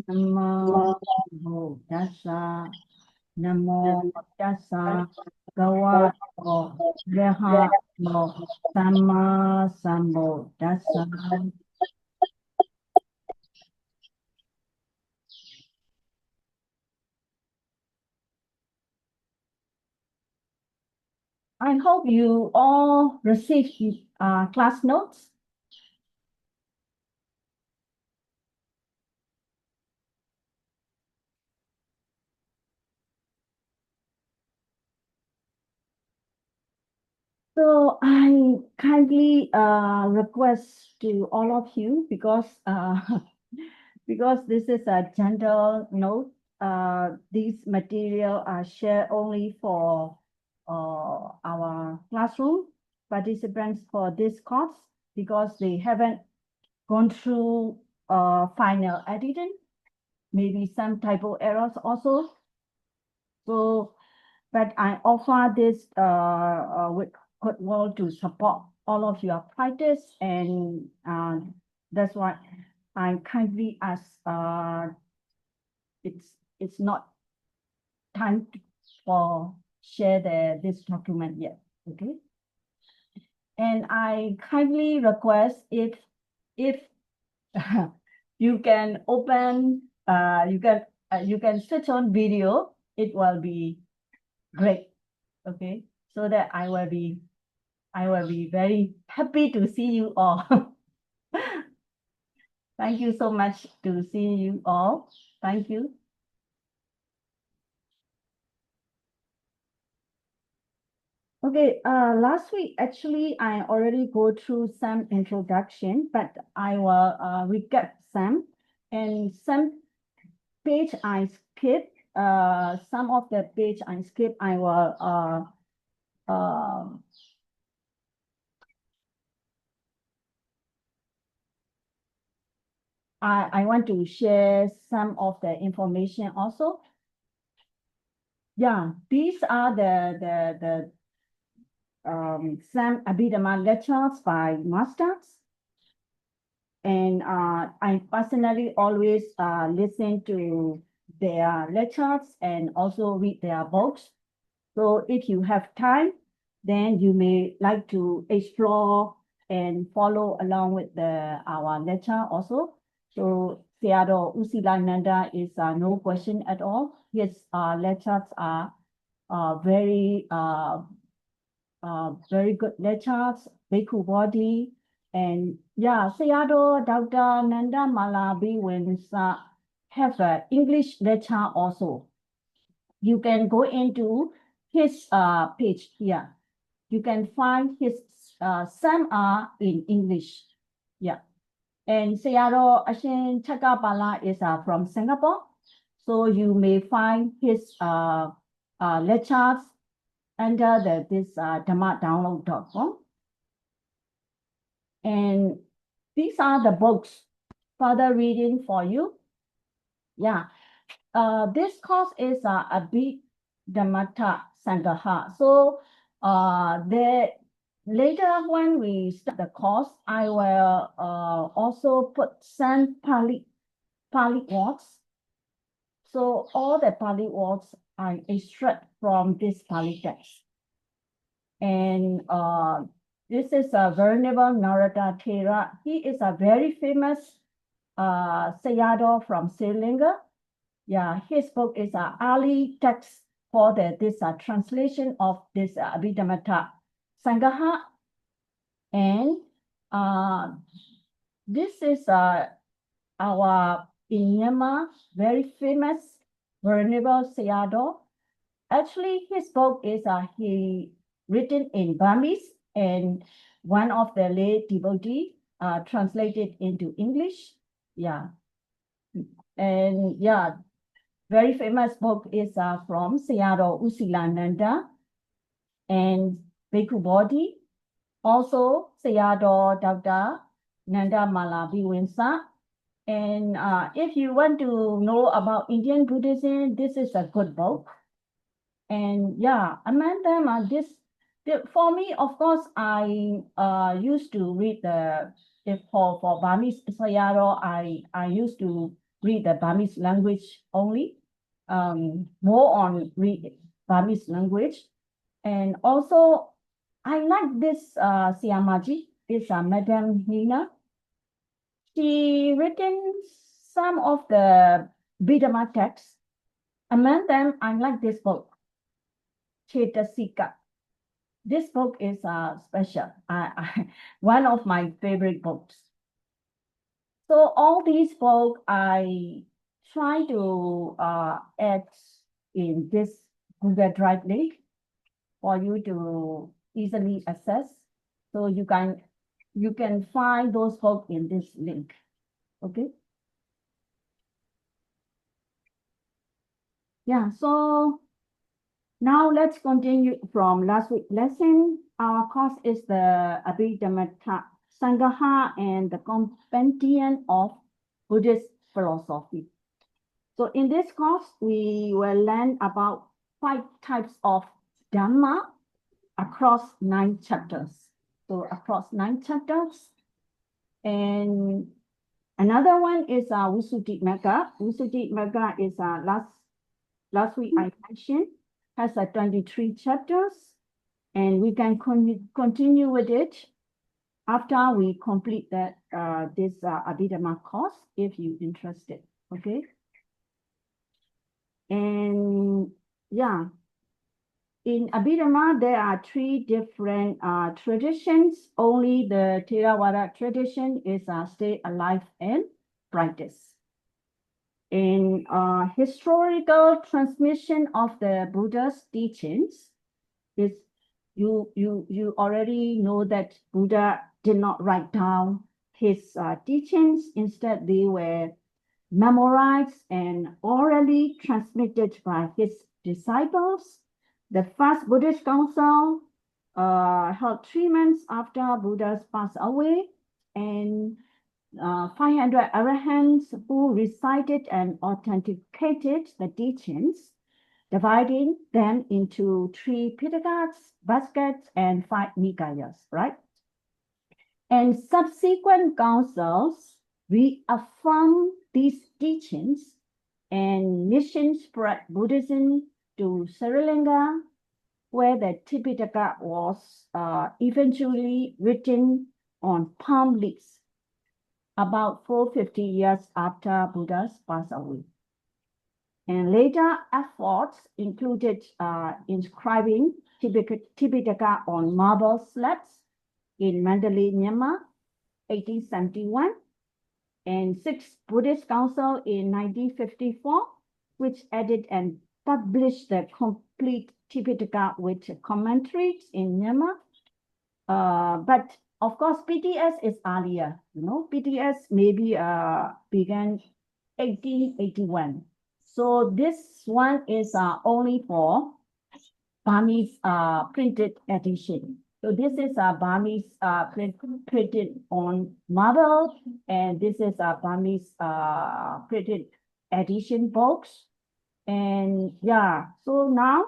Namo Buddhassa, Namo Tassa, Bhagavato, Arahato, Samma Sambuddhassa. I hope you all received class notes. So I kindly request to all of you because because this is a general note. These material are shared only for our classroom participants for this course because they haven't gone through final editing, maybe some typo errors also. So, but I offer this with goodwill to support all of your practice, and that's why I kindly ask. It's not time for share this document yet. Okay. And I kindly request if you can open you can switch on video, it will be great. Okay, so that I will be very happy to see you all. Thank you so much to see you all. Thank you. Okay, last week, actually, I already go through some introduction, but I will recap some. And some page I skip, some of the page I skip, I will I want to share some of the information also. Yeah, these are the some Abhidhamma lectures by masters. And I personally always listen to their lectures and also read their books. So if you have time, then you may like to explore and follow along with our lecture also. So Theodore Usilananda is no question at all. His lectures are very good lectures, Bhikkhu Bodhi, and yeah, Sayadaw Dr. Nanda Malabi Wensa have an English lecture also. You can go into his page here. You can find his some are in English. Yeah. And Sayadaw Ashin Chakapala is from Singapore. So you may find his lectures under this dhammadānaṃ.com. And these are the books, further reading for you. Yeah, this course is Abhidhammattha-saṅgaha. So later when we start the course, I will also put some Pali words. So all the Pali words I extract from this Pali text. And this is a Venerable Narada Thera. He is a very famous Sayadaw from Sri Lanka. Yeah, his book is an early text for this translation of this Abhidhammattha-saṅgaha. And this is our in Myanmar very famous Venerable Sayadaw. Actually, his book is he written in Burmese, and one of the late devotee translated into English. Yeah, and yeah, very famous book is from Sayadaw Usilananda and Bhikkhu Bodhi. Also, Sayadaw Dr. Nanda Malabi Wensa. And if you want to know about Indian Buddhism, this is a good book. And yeah, among them are for me, of course, I used to read if for Burmese Sayadaw, I used to read the Burmese language only, more on read Burmese language. And also, I like this Siamaji, this Madam Nina. She written some of the Abhidhamma texts. Among them, I like this book, Chetasika. This book is special. One of my favorite books. So all these books I try to add in this Google Drive link for you to easily access. So you can find those books in this link. Okay. Yeah, so now let's continue from last week's lesson. Our course is the Abhidhammattha-saṅgaha and the Compendium of Buddhist philosophy. So in this course, we will learn about 5 types of Dhamma across 9 chapters. So across 9 chapters. And another one is Visuddhimagga. Visuddhimagga is last week I mentioned, has 23 chapters, and we can continue with it after we complete that this Abhidhamma course, if you're interested. Okay. And yeah, in Abhidhamma, there are 3 different traditions. Only the Theravada tradition is stay alive and practice. In historical transmission of the Buddha's teachings, is you already know that Buddha did not write down his teachings. Instead, they were memorized and orally transmitted by his disciples. The first Buddhist council held 3 months after Buddha's passed away, and 500 arahants who recited and authenticated the teachings, dividing them into 3 pitaka's, baskets, and 5 nikayas, right? And subsequent councils reaffirmed these teachings, and missions spread Buddhism to Sri Lanka, where the Tipitaka was eventually written on palm leaves about 450 years after Buddha's passed away. And later efforts included inscribing Tipitaka on marble slabs in Mandalay, Myanmar, 1871, and 6th Buddhist Council in 1954, which added and published the complete Tipitaka with commentaries in Myanmar. But of course, PTS is earlier. PTS maybe began 1881. So this one is only for Burmese printed edition. So this is Burmese printed on marble, and this is Burmese printed edition books. And yeah, so now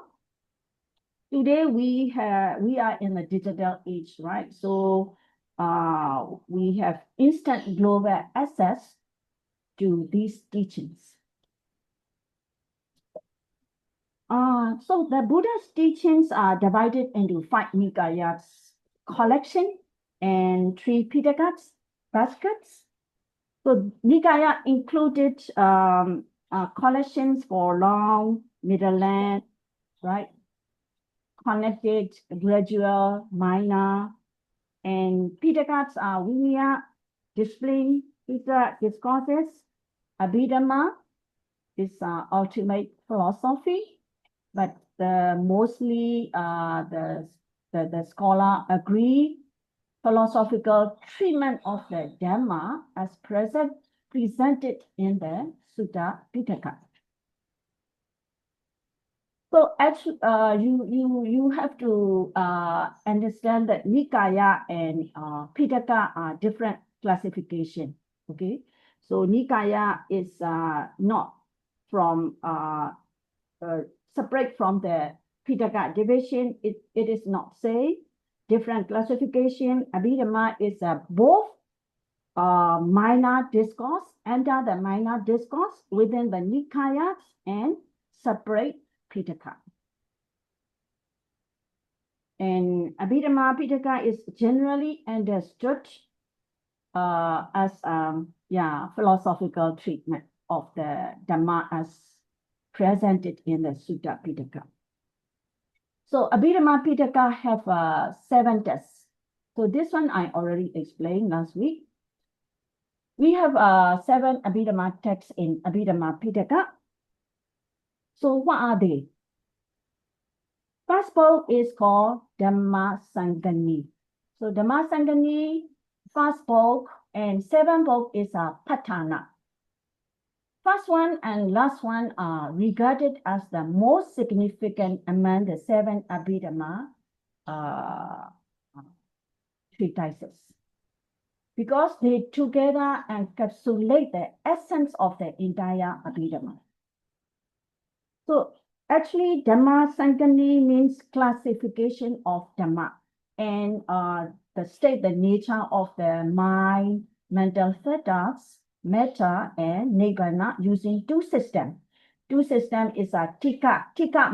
today we are in a digital age, right? So we have instant global access to these teachings. So the Buddha's teachings are divided into 5 nikayas: collection and 3 pitakas, baskets. So nikaya included collections for long, middle length, right? Connected, gradual, minor, and pitakas are Vinaya, displaying discourses. Abhidhamma is ultimate philosophy, but mostly the scholar agree philosophical treatment of the Dhamma as presented in the Sutta Pitaka. So actually, you have to understand that Nikaya and Pitaka are different classification. Okay, so Nikaya is not from separate from the Pitaka division. It is not say different classification. Abhidhamma is both minor discourse, enter the minor discourse within the Nikayas and separate Pitaka. And Abhidhamma-pitaka is generally understood as philosophical treatment of the Dhamma as presented in the Sutta Pitaka. So Abhidhamma-pitaka have 7 texts. So this one I already explained last week. We have 7 Abhidhamma texts in Abhidhamma-pitaka. So what are they? First book is called Dhamma-saṅgaha. So Dhamma-saṅgaha, first book, and 7th book is Patthana. First one and last one are regarded as the most significant among the 7 Abhidhamma treatises, because they together encapsulate the essence of the entire Abhidhamma. So actually, Dhamma-saṅgaha means classification of Dhamma and the nature of the mind, mental status, metta, and nibbana using 2 systems. 2 systems is a tika. Tika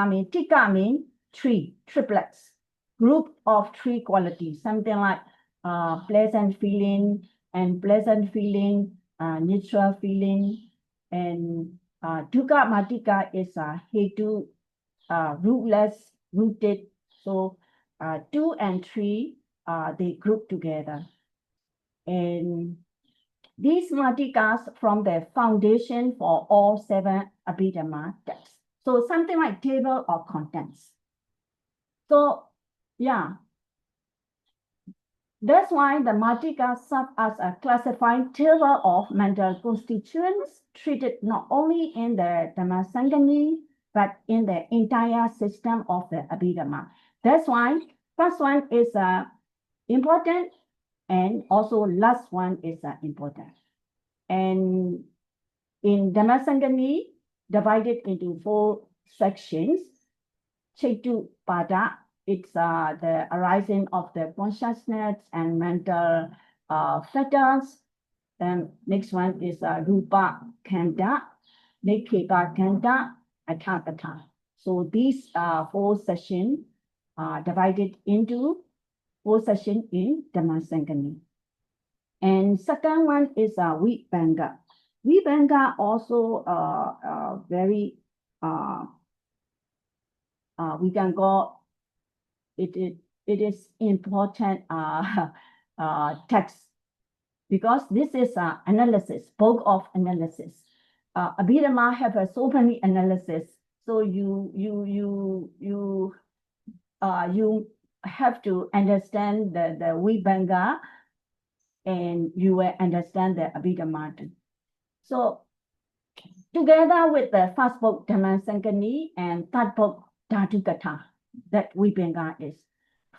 means 3, triplets, group of 3 qualities, something like pleasant feeling, unpleasant feeling, neutral feeling, and dukkha matika is hetu, rootless, rooted. So 2 and 3 they group together. And these matikas form the foundation for all 7 Abhidhamma texts. So something like table of contents. So yeah, that's why the matikas serve as a classifying table of mental constituents treated not only in the Dhamma-saṅgaha, but in the entire system of the Abhidhamma. That's why first one is important, and also last one is important. And in Dhamma-saṅgaha, divided into 4 sections. Chetupada, it's the arising of the consciousness and mental fetters. Then next one is Rupa Kanda, Nikhipa Kanda, Atthapata. So these 4 sessions are divided into 4 sessions in Dhamma-saṅgaha. And second one is Vibhanga. Vibhanga also very we can go. It is important text, because this is analysis, book of analysis. Abhidhamma have so many analysis, so you have to understand the Vibhanga, and you will understand the Abhidhamma too. So together with the first book Dhamma-saṅgaha and third book Dhatu-katha, that Vibhanga is,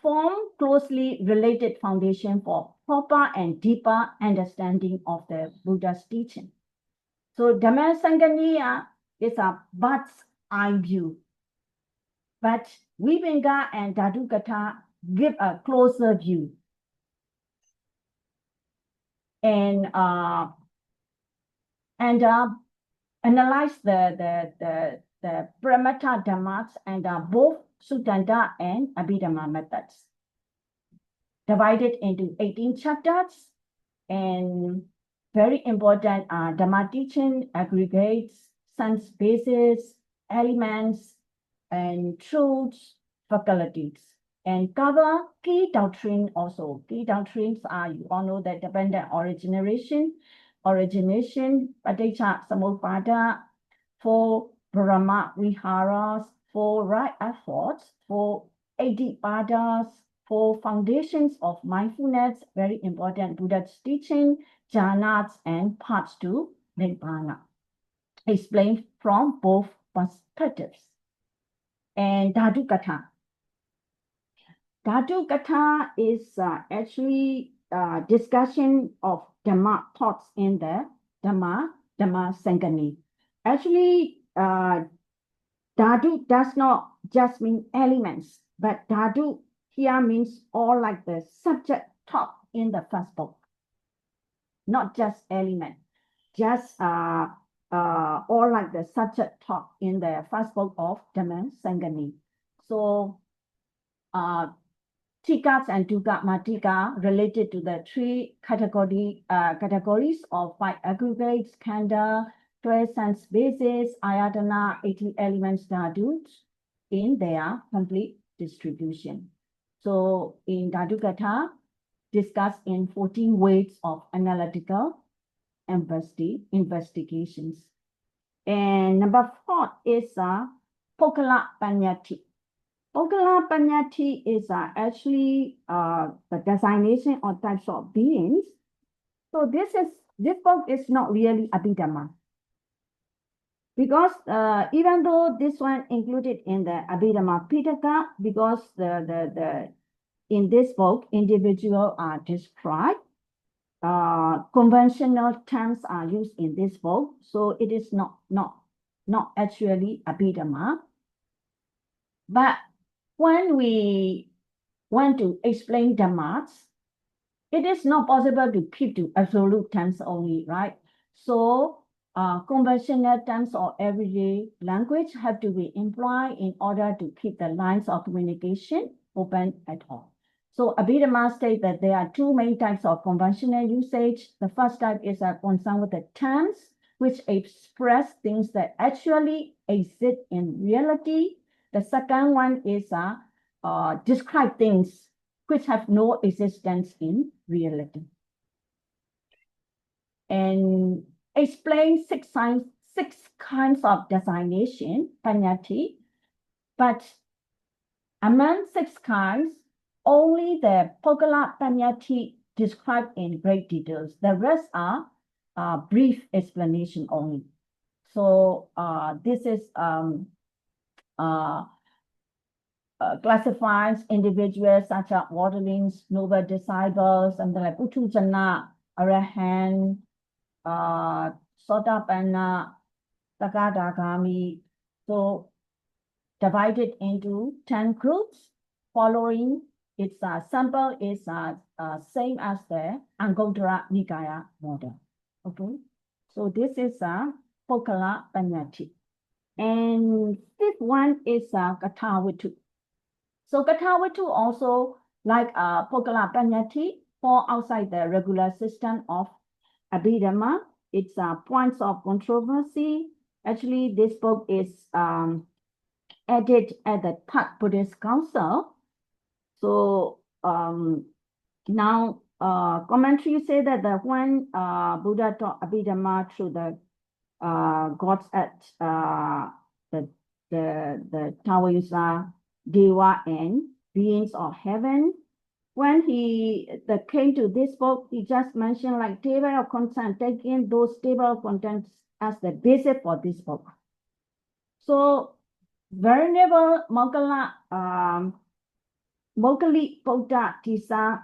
form closely related foundation for proper and deeper understanding of the Buddha's teaching. So Dhamma-saṅgaha is a bird's eye view, but Vibhanga and Dhatu-katha give a closer view. And analyze the Pramata Dhammas and both Suttanta and Abhidhamma methods. Divided into 18 chapters, and very important Dhamma teaching aggregates sense bases, elements, and truths, faculties, and cover key doctrine also. Key doctrines are, you all know, that dependent origination, paticca samuppada, 4 Brahma viharas, 4 right efforts, 4 Adipadas, 4 foundations of mindfulness, very important Buddha's teaching, jhanas, and paths to nibbana, explained from both perspectives. And Dhatu-katha. Dhatu-katha is actually discussion of Dhamma thoughts in the Dhamma-saṅgaha. Actually, Dhatu does not just mean elements, but Dhatu here means all like the subject taught in the first book. not just element, just or like the subject taught in the first book of Dhamma-saṅgaha. So Tikas and Dukkha related to the three categories of five aggregates, Khanda, 12 sense bases, Ayatana, 80 elements dhatu in their complete distribution. So in Dhatu discussed in 14 ways of analytical investigations. And number 4 is Pokala Panyati. Pokala Panyati is actually the designation of types of beings. So this book is not really Abhidhamma. Because even though this one included in the Abhidhamma Pitaka, because in this book, individuals are described, conventional terms are used in this book, so it is not actually Abhidhamma. But when we want to explain Dhammas, it is not possible to keep to absolute terms only, right? So conventional terms or everyday language have to be employed in order to keep the lines of communication open at all. So Abhidhamma states that there are two main types of conventional usage. The first type is concerned with the terms, which express things that actually exist in reality. The second one is describe things which have no existence in reality. And explain six kinds of designation, Panyati, but among 6 kinds, only the Pokala Panyati described in great details. The rest are brief explanation only. So this is classifies individuals such as orderlings, noble disciples, something like Uttujana, Arahant, Sotapanna, Tagadagami. So divided into 10 groups, following its sample is same as the Anguttara Nikaya model. Okay, so this is Pokala Panyati. And fifth one is Kathavitu. So Kathavitu also, like Pokala Panyati, fall outside the regular system of Abhidhamma. It's points of controversy. Actually, this book is added at the Third Buddhist Council. So now commentaries say that when Buddha taught Abhidhamma through the gods at the Taoyusa, Deva, and beings of heaven, when he came to this book, he just mentioned like table of contents, taking those table of contents as the basis for this book. So Venerable Moggallī Buddha Tissa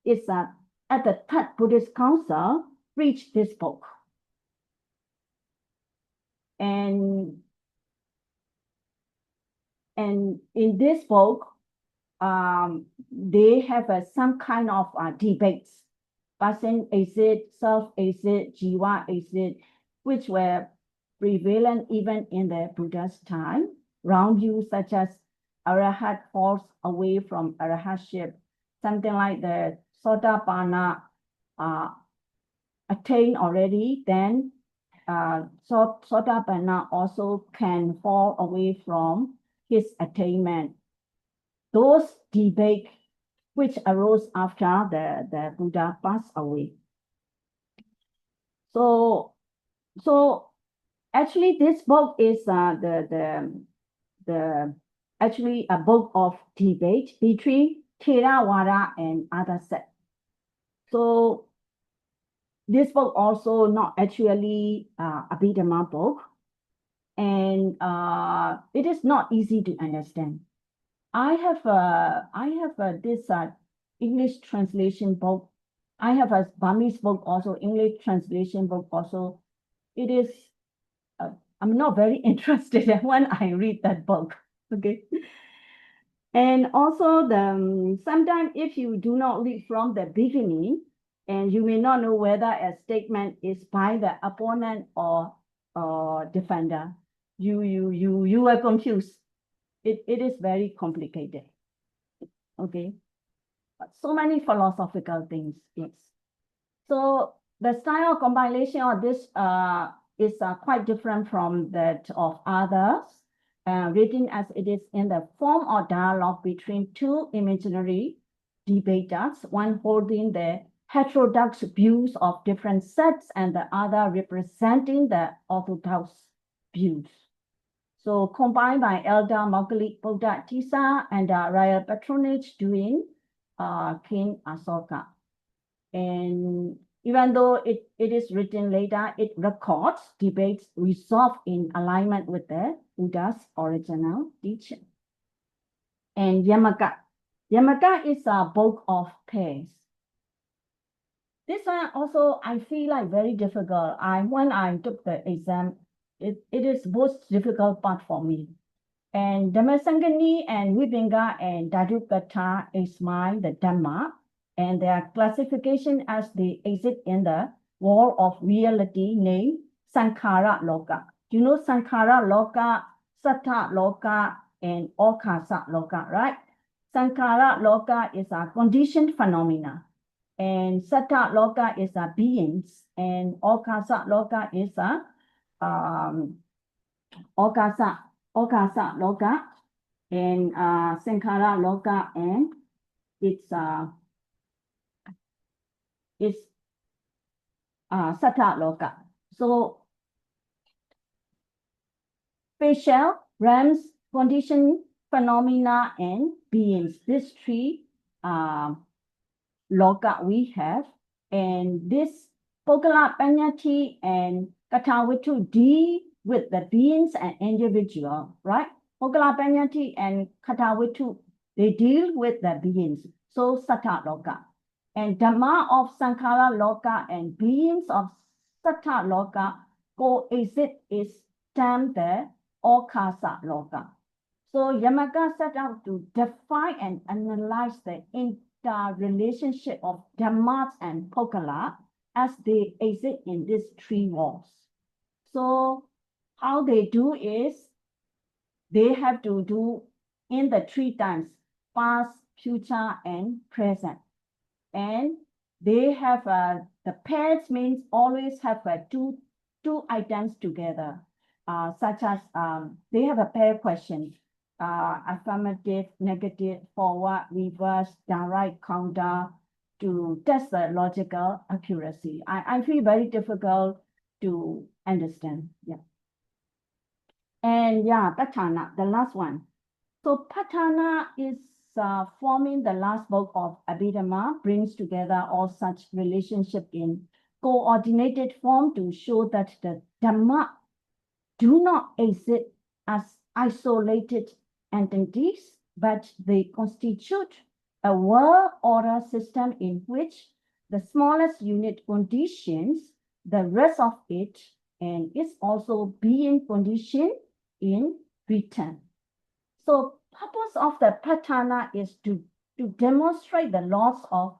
is at the Third Buddhist Council preached this book. And in this book, they have some kind of debates. Person exit, self exit, jiva exit, which were prevalent even in the Buddha's time. Wrong views such as Arahat falls away from Arahatship, something like the Sotapanna attained already, then Sotapanna also can fall away from his attainment. Those debates which arose after the Buddha passed away. So actually this book is actually a book of debate between Theravada and other sects. So this book also not actually Abhidhamma book, and it is not easy to understand. I have this English translation book. I have a Burmese book also, English translation book also. It is, I'm not very interested when I read that book, okay? And also sometimes if you do not read from the beginning, And you may not know whether a statement is by the opponent or defender. You are confused. It is very complicated. Okay. So many philosophical things. Yes. So the style of compilation of this is quite different from that of others, written as it is in the form of dialogue between two imaginary debaters, one holding the heterodox views of different sects and the other representing the orthodox views. So combined by Elder Margalit Buddha Tisa and royal patronage doing King Asoka. And even though it is written later, it records debates resolved in alignment with the Buddha's original teaching. And Yamaka. Yamaka is a book of pairs. This one also I feel like very difficult. When I took the exam, it is most difficult part for me. And Dhammasaṅgaha and Vibhinga and Dadukatha is the Dhamma, and their classification as they exist in the world of reality named Sankhara Loka. You know Sankhara Loka, Sattha Loka, and Okasa Loka, right? Sankhara Loka is a conditioned phenomena, and Sattha Loka is a beings, and Okasa Loka is a Okasa Loka, and Sankhara Loka, and it's Sattha Loka. So spatial, realms, condition, phenomena, and beings. These three loka we have, and this Pokala Panyati and Katawitu deal with the beings and individual, right? Pokala Panyati and Katawitu, they deal with the beings. So Sattha Loka. And Dhamma of Sankhara Loka and beings of Sattha Loka coexist is termed the Okasa Loka. So Yamaka set out to define and analyze the interrelationship of Dhammas and Pokala as they exist in these three worlds. So how they do is they have to do in the three times, past, future, and present. And they have the pairs means always have two items together, such as they have a pair question, affirmative, negative, forward, reverse, direct, counter, to test the logical accuracy. I feel very difficult to understand. Yeah. And yeah, Patthana, the last one. So Patthana is forming the last book of Abhidhamma, brings together all such relationship in coordinated form to show that the Dhamma do not exist as isolated entities, but they constitute a world order system in which the smallest unit conditions the rest of it and is also being conditioned in return. So purpose of the Patthana is to demonstrate the laws of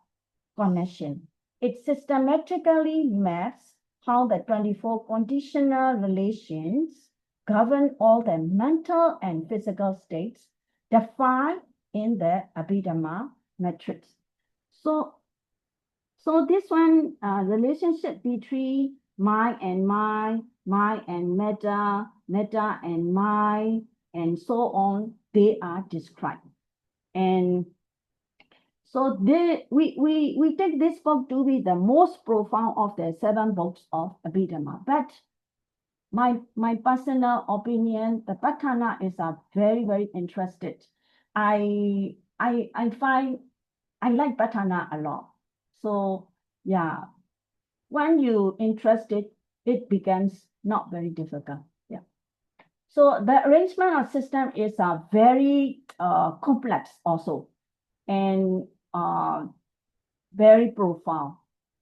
connection. It systematically maps how the 24 conditional relations govern all the mental and physical states defined in the Abhidhamma matrix. So this one, relationship between mind and metta, metta and mind, and so on, they are described. And so we take this book to be the most profound of the 7 books of Abhidhamma. But my personal opinion, the Patthana is very, very interested. I find I like Patthana a lot. So yeah, when you interested, it becomes not very difficult. Yeah. So the arrangement of system is very complex also, and very profound.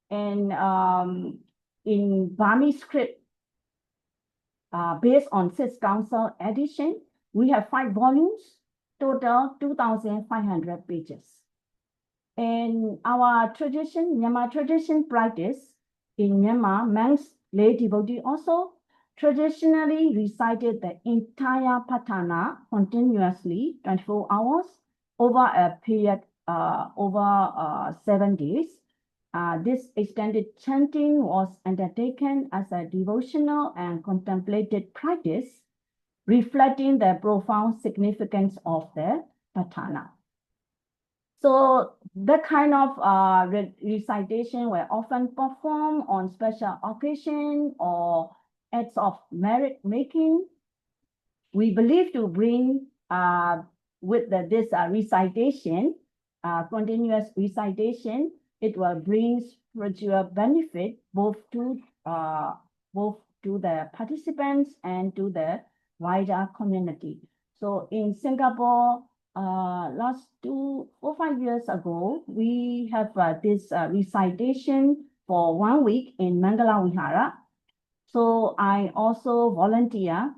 And in Burmese script, based on 6th Council edition, we have 5 volumes, total 2,500 pages. In our tradition, Myanmar tradition practice, in Myanmar, monks, lay devotee also traditionally recited the entire Patana continuously, 24 hours, over a period over 7 days. This extended chanting was undertaken as a devotional and contemplative practice, reflecting the profound significance of the Patana. So that kind of recitation were often performed on special occasion or acts of merit making. We believe to bring with this recitation, continuous recitation, it will bring spiritual benefit both to the participants and to the wider community. So in Singapore, last 2 or 5 years ago, we have this recitation for 1 week in Mangala Vihara. So I also volunteer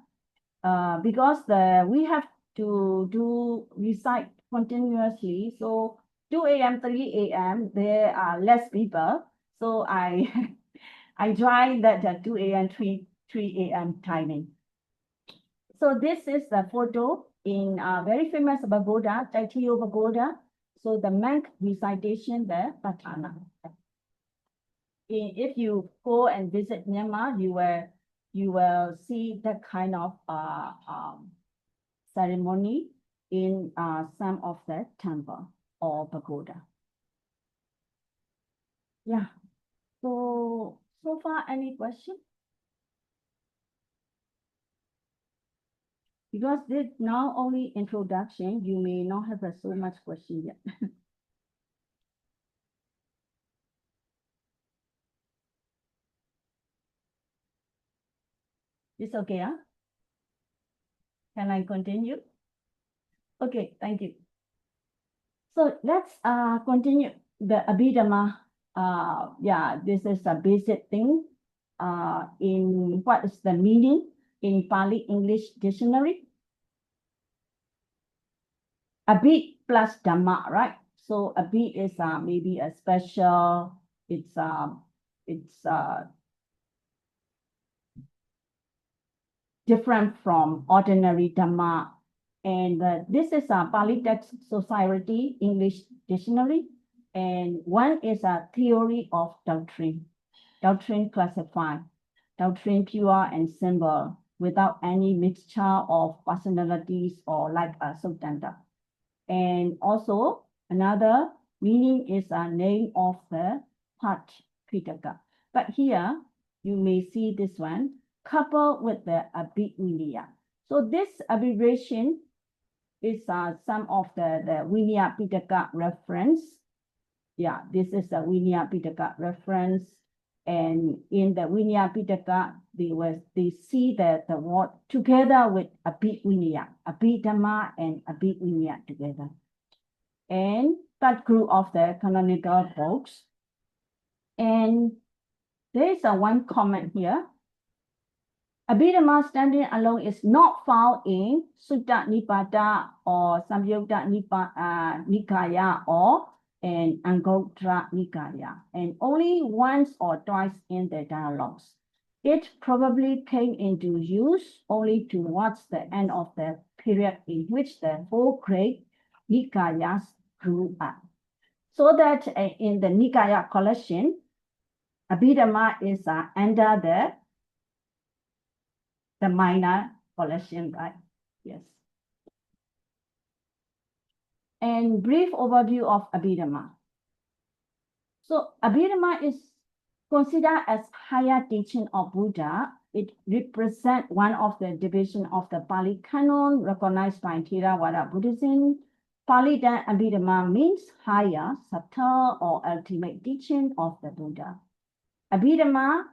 because we have to recite continuously. So 2 a.m., 3 a.m., there are less people. So I I try that 2 a.m., 3 a.m. timing. So this is the photo in a very famous pagoda, Taitiyo Pagoda. So the monk recitation there, Patana. If you go and visit Myanmar, you will see that kind of ceremony in some of the temple or pagoda. Yeah. So far, any question? Because this now only introduction, you may not have so much question yet. It's okay, huh? Can I continue? Okay, thank you. So let's continue the Abhidhamma. Yeah, this is a basic thing. In what is the meaning in Pali English dictionary? Abhid plus Dhamma, right? So Abhid is maybe a special. It's different from ordinary Dhamma. And this is a Pali Text Society English Dictionary. And one is a theory of doctrine. Doctrine classified. Doctrine pure and simple, without any mixture of personalities or like a sultana. And also another meaning is a name of the Pat Pitaka. But here you may see this one coupled with the Abhidhamma. So this abbreviation is some of the Vinaya Pitaka reference. Yeah, this is a Vinaya Pitaka reference. And in the Vinaya Pitaka, they see the word together with Abhidhamma, Abhidhamma and Abhidhamma together. And that group of the canonical books. And there is one comment here. Abhidhamma standing alone is not found in Sutta Nipada or Samyutta Nikaya or and Anguttara Nikaya, and only once or twice in the dialogues. It probably came into use only towards the end of the period in which the 4 great Nikayas grew up. So that in the Nikaya collection, Abhidhamma is under the minor collection, right? Yes. And brief overview of Abhidhamma. So Abhidhamma is considered as higher teaching of Buddha. It represents one of the division of the Pali canon recognized by Theravada Buddhism. Pali Abhidhamma means higher, subtle, or ultimate teaching of the Buddha. Abhidhamma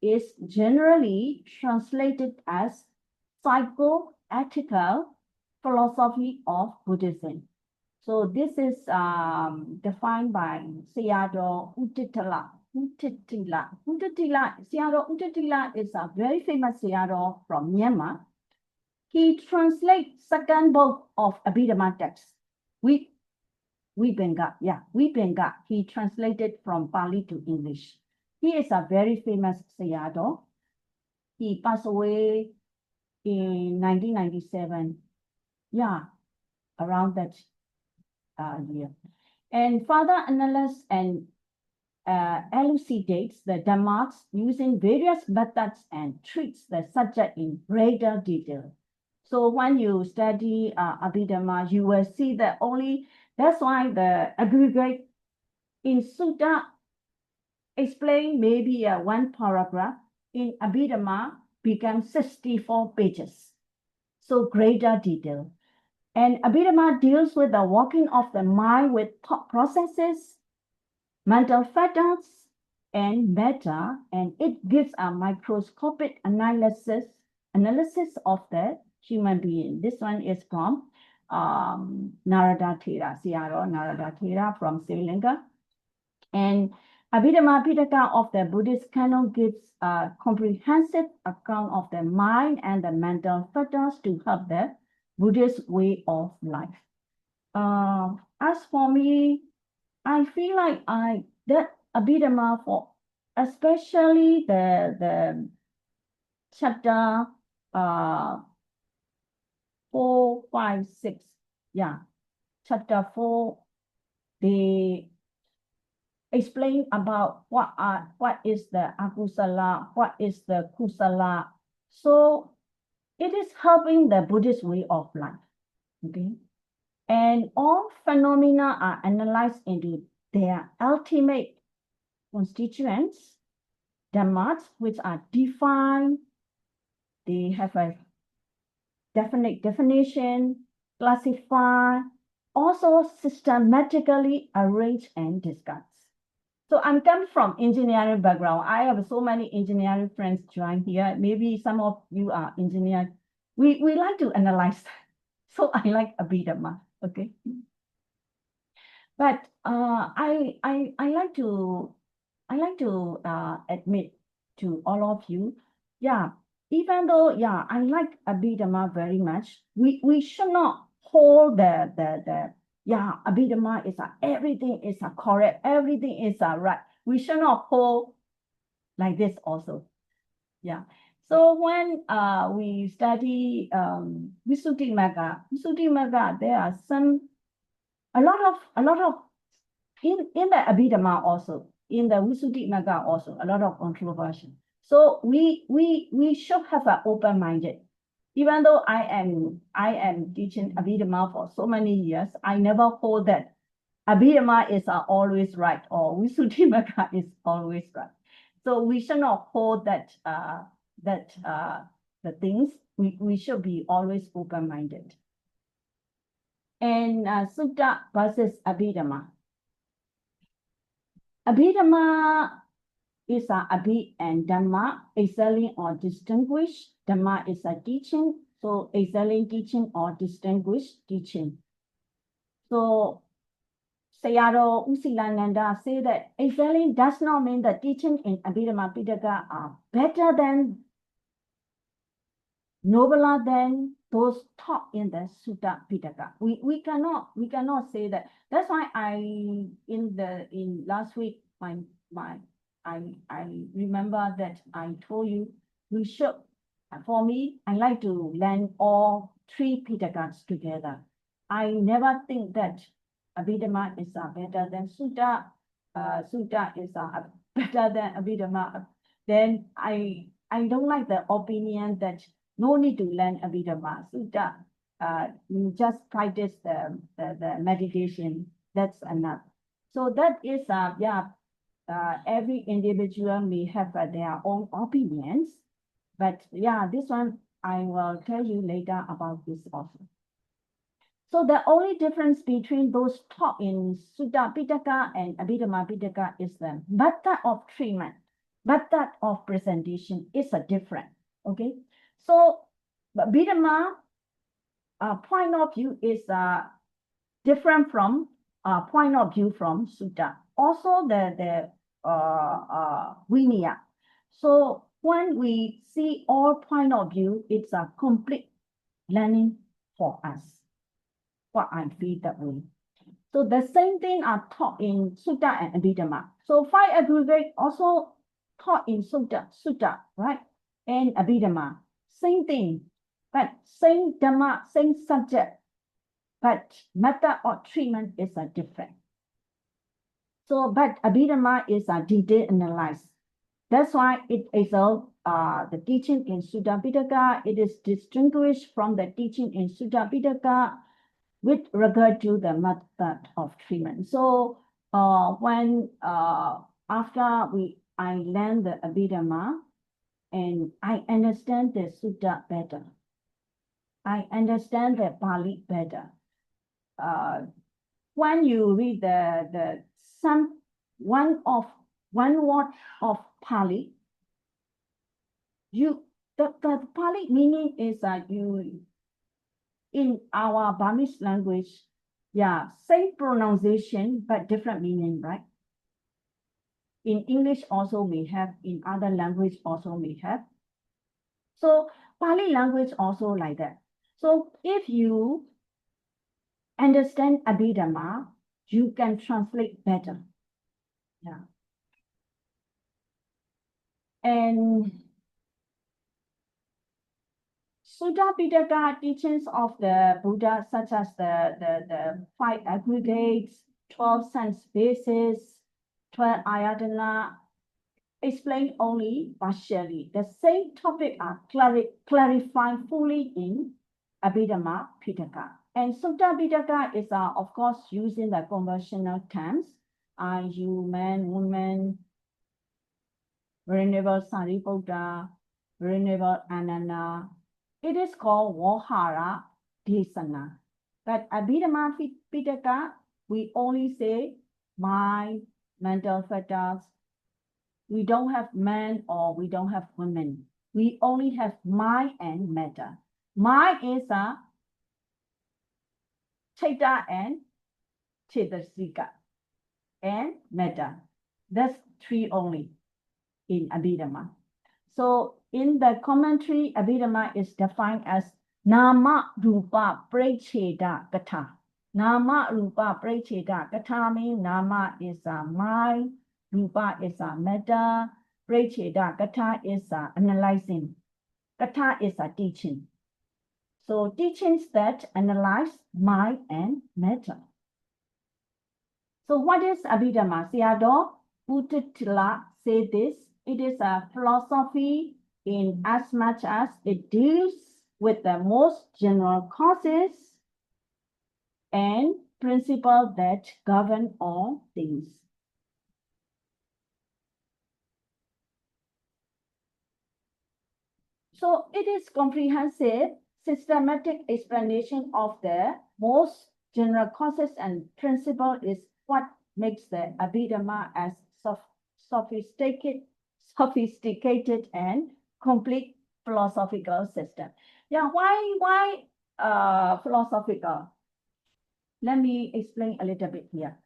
is generally translated as psycho-ethical philosophy of Buddhism. So this is defined by Sayadaw Uttitila. Sayadaw Uttitila is a very famous Sayadaw from Myanmar. He translates second book of Abhidhamma text, which Vibhanga. He translated from Pali to English. He is a very famous Sayadaw. He passed away in 1997. Yeah, around that year. And Father analyzes and elucidates the Dhammas using various methods and treats the subject in greater detail. So when you study Abhidhamma, you will see that that's why the aggregate in Sutta explain maybe one paragraph, in Abhidhamma becomes 64 pages. So greater detail. And Abhidhamma deals with the working of the mind with thought processes, mental factors, and matter, and it gives a microscopic analysis of the human being. This one is from Narada Thera, Sayadaw Narada Thera from Sri Lanka. And Abhidhamma of the Buddhist canon gives a comprehensive account of the mind and the mental factors to help the Buddhist way of life. As for me, I feel like that Abhidhamma, for especially the chapter 4, 5, 6, chapter 4, they explain about what is the akusala, what is the kusala. So it is helping the Buddhist way of life. Okay. And all phenomena are analyzed into their ultimate constituents, dhammas, which are defined. They have a definite definition, classified, also systematically arranged and discussed. So I'm coming from engineering background. I have so many engineering friends join here. Maybe some of you are engineers. We like to analyze. So I like Abhidhamma. Okay. But I like to admit to all of you, even though I like Abhidhamma very much, we should not hold Abhidhamma is everything is correct, everything is right. We should not hold like this also. Yeah. So when we study Visuddhimagga, there are a lot of in the Abhidhamma also, in the Visuddhimagga also, a lot of controversy. So we should have an open-minded. Even though I am teaching Abhidhamma for so many years, I never hold that Abhidhamma is always right or Visuddhimagga is always right. So we should not hold the things. We should be always open-minded. And Sutta versus Abhidhamma. Abhidhamma is Abhi and Dhamma, excelling or distinguished. Dhamma is a teaching, so excelling teaching or distinguished teaching. So Sayadaw Usilananda say that excelling does not mean the teaching in Abhidhamma Pitaka are better than, nobler than those taught in the Sutta Pitaka. We cannot say that. That's why in last week I remember that I told you we should, for me, I like to learn all three Pitakas together. I never think that Abhidhamma is better than Sutta. Sutta is better than Abhidhamma. Then I don't like the opinion that no need to learn Abhidhamma. Sutta, you just practice the meditation. That's enough. So that is every individual may have their own opinions, but this one I will tell you later about this also. So the only difference between those taught in Sutta Pitaka and Abhidhamma Pitaka is the method of treatment, method of presentation is a different. Okay, so Abhidhamma point of view is different from point of view from Sutta. Also the Vinaya. So when we see all point of view, it's a complete learning for us. What I feel that way. So the same thing are taught in Sutta and Abhidhamma. So 5 aggregate also taught in Sutta, right? And Abhidhamma, same thing, but same Dhamma, same subject, but method or treatment is different. So, but Abhidhamma is a detailed analysis. That's why it is the teaching in Sutta Pitaka. It is distinguished from the teaching in Sutta Pitaka with regard to the method of treatment. So, when after I learned the Abhidhamma and I understand the Sutta better, I understand the Pali better. When you read one word of Pali, the Pali meaning is that you in our Burmese language, yeah, same pronunciation but different meaning, right? In English also we have, in other language also we have. So Pali language also like that. So if you understand Abhidhamma, you can translate better. Yeah. And Sutta Pitaka teachings of the Buddha, such as the 5 aggregates, 12 sense bases, 12 ayatana, explain only partially. The same topic are clarified fully in Abhidhamma Pitaka. And Sutta Pitaka is, of course, using the conventional terms. You, man, woman, Venerable Sariputta, Venerable Ananda. It is called Vahara Desana. But Abhidhamma Pitaka, we only say mind, mental fetters. We don't have man or we don't have women. We only have mind and matter. Mind is a Chaita and Chetasika and metta. That's 3 only in Abhidhamma. So in the commentary, Abhidhamma is defined as Nama Rupa Precheda Katha. Nama Rupa Precheda Katha means Nama is a mind, Rupa is a metta, Precheda Katha is analyzing, Katha is a teaching. So teachings that analyze mind and matter. So what is Abhidhamma? Sayadaw Uttatila say this. It is a philosophy in as much as it deals with the most general causes and principles that govern all things. So it is comprehensive, systematic explanation of the most general causes and principle is what makes the Abhidhamma as sophisticated and complete philosophical system. Yeah, why philosophical? Let me explain a little bit here.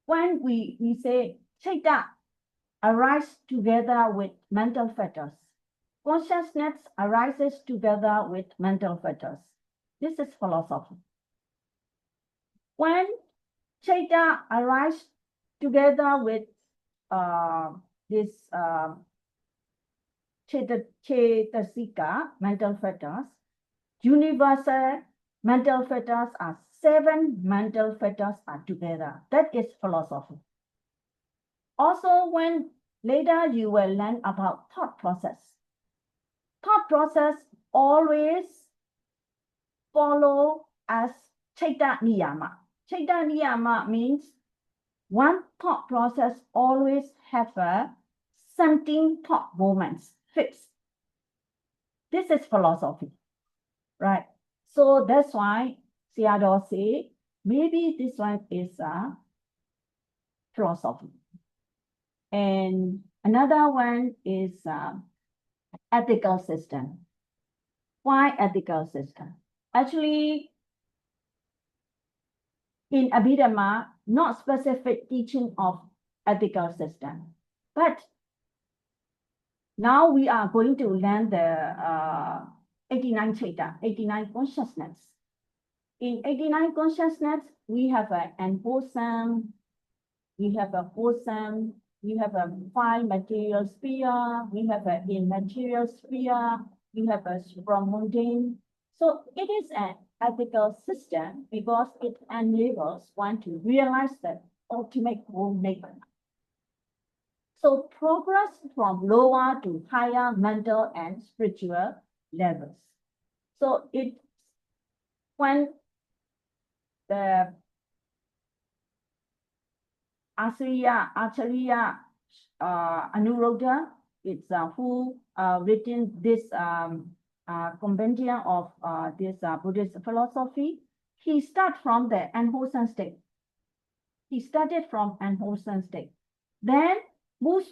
When we say Chaita arises together with mental fetters, consciousness arises together with mental fetters. This is philosophy. When Chaita arises together with this Chetasika, mental fetters, universal mental fetters are 7 mental fetters are together. That is philosophy. Also, when later you will learn about thought process. Thought process always follow as Chaita Niyama. Chaita Niyama means one thought process always have a something thought moments fixed. This is philosophy, right? So that's why Sayadaw say maybe this one is a philosophy. And another one is ethical system. Why ethical system? Actually, in Abhidhamma, not specific teaching of ethical system, but now we are going to learn the 89 Chaita, 89 consciousness. in 89 consciousness, we have an unwholesome, we have a wholesome, we have a fine material sphere, we have an immaterial sphere, we have a supramundane. So it is an ethical system because it enables one to realize the ultimate whole nature. So progress from lower to higher mental and spiritual levels. So it when the Acharya Anuruddha, it's who written this compendium of this Buddhist philosophy. He started from the unwholesome state. He started from unwholesome state. Then moved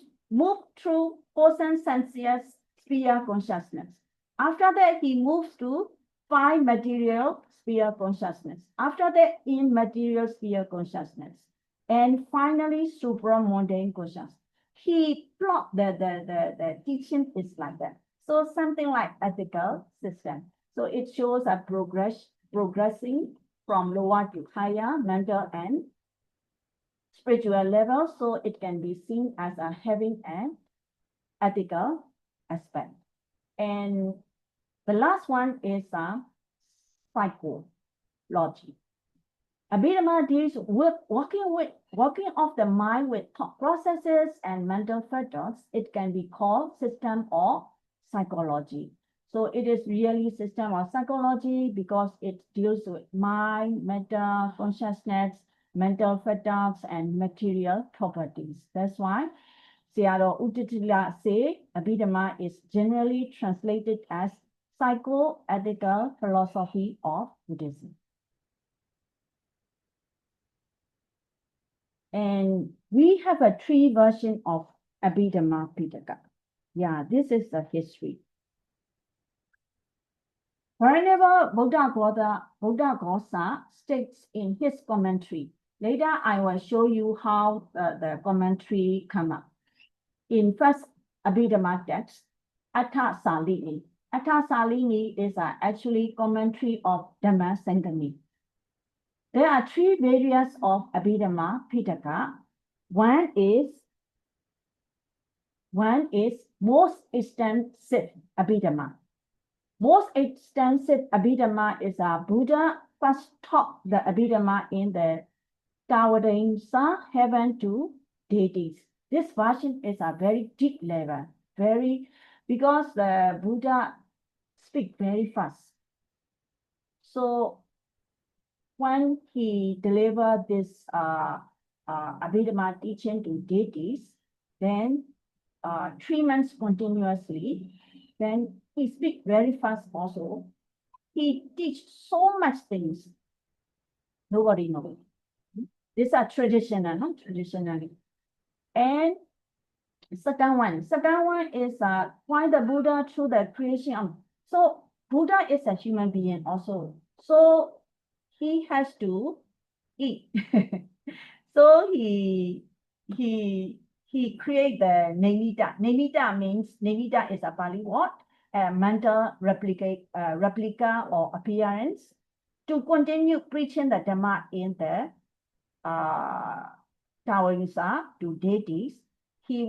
through wholesome sensuous sphere consciousness. After that, he moves to fine material sphere consciousness. After that, immaterial sphere consciousness. And finally, supramundane consciousness. He plot the teaching is like that. So something like ethical system. So it shows a progressing from lower to higher mental and spiritual level. So it can be seen as a having an ethical aspect. And the last one is psychology. Abhidhamma deals with working of the mind with thought processes and mental factors. It can be called system or psychology. So it is really system or psychology because it deals with mind, matter, consciousness, mental factors, and material properties. That's why Sayadaw Uttatila say Abhidhamma is generally translated as psycho-ethical philosophy of Buddhism. And we have a 3 version of Abhidhamma-pitaka. Yeah, this is the history. Whenever Buddha Ghosa states in his commentary, later I will show you how the commentary come up. In first Abhidhamma text, Atha Salini. Atha Salini is actually commentary of Dhamma-saṅgaha. There are 3 variants of Abhidhamma-pitaka. One is most extensive Abhidhamma. Most extensive Abhidhamma is Buddha first taught the Abhidhamma in the dānaṃ heaven to deities. This version is a very deep level, because the Buddha speak very fast. So when he delivered this Abhidhamma teaching to deities, then 3 months continuously, then he speak very fast also. He teach so much things. Nobody knows. These are traditional, not traditionally. And second one is why the Buddha through the creation of, so Buddha is a human being also. So he has to eat. So he create the nimitta. Nimitta is a Pali word, a mental replica or appearance to continue preaching the Dhamma in the Taoyusa to deities. He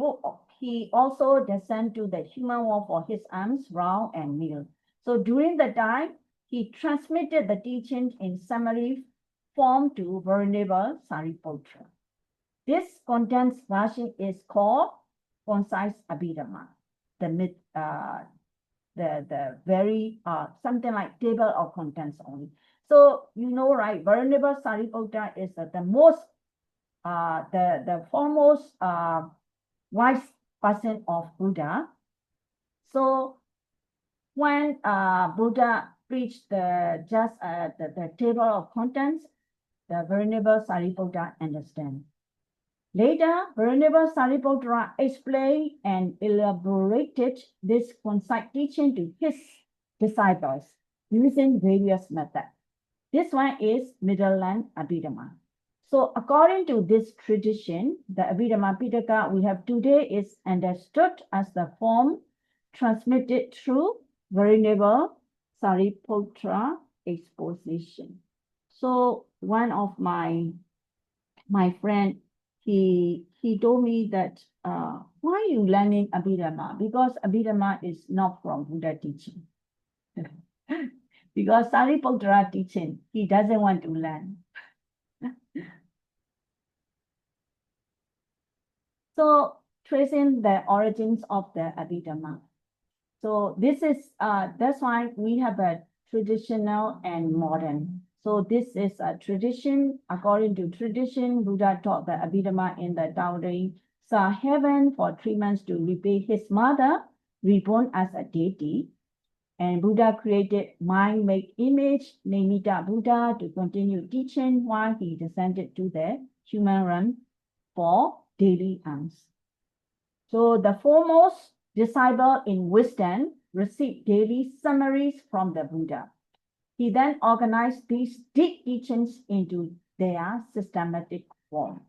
also descend to the human world for his arms, round and meal. So during the time, he transmitted the teaching in summary form to Venerable Sariputra. This condensed version is called concise Abhidhamma. The very something like table of contents only. So you know, right? Venerable Sariputra is the most the foremost wise person of Buddha. So when Buddha preached the table of contents, the Venerable Sariputra understand. Later, Venerable Sariputra explained and elaborated this concise teaching to his disciples using various methods. This one is Middle-land Abhidhamma. So according to this tradition, the Abhidhamma-pitaka we have today is understood as the form transmitted through Venerable Sariputra exposition. So one of my friend, he told me that why are you learning Abhidhamma? Because Abhidhamma is not from Buddha teaching. Because Sariputta teaching, he doesn't want to learn. So tracing the origins of the Abhidhamma. So this is that's why we have a traditional and modern. So this is a tradition. According to tradition, Buddha taught the Abhidhamma in the Tauri saw heaven for 3 months to repay his mother, reborn as a deity. And Buddha created mind-made image, Nimitta Buddha, to continue teaching while he descended to the human realm for daily alms. So the foremost disciple in wisdom received daily summaries from the Buddha. He then organized these deep teachings into their systematic form.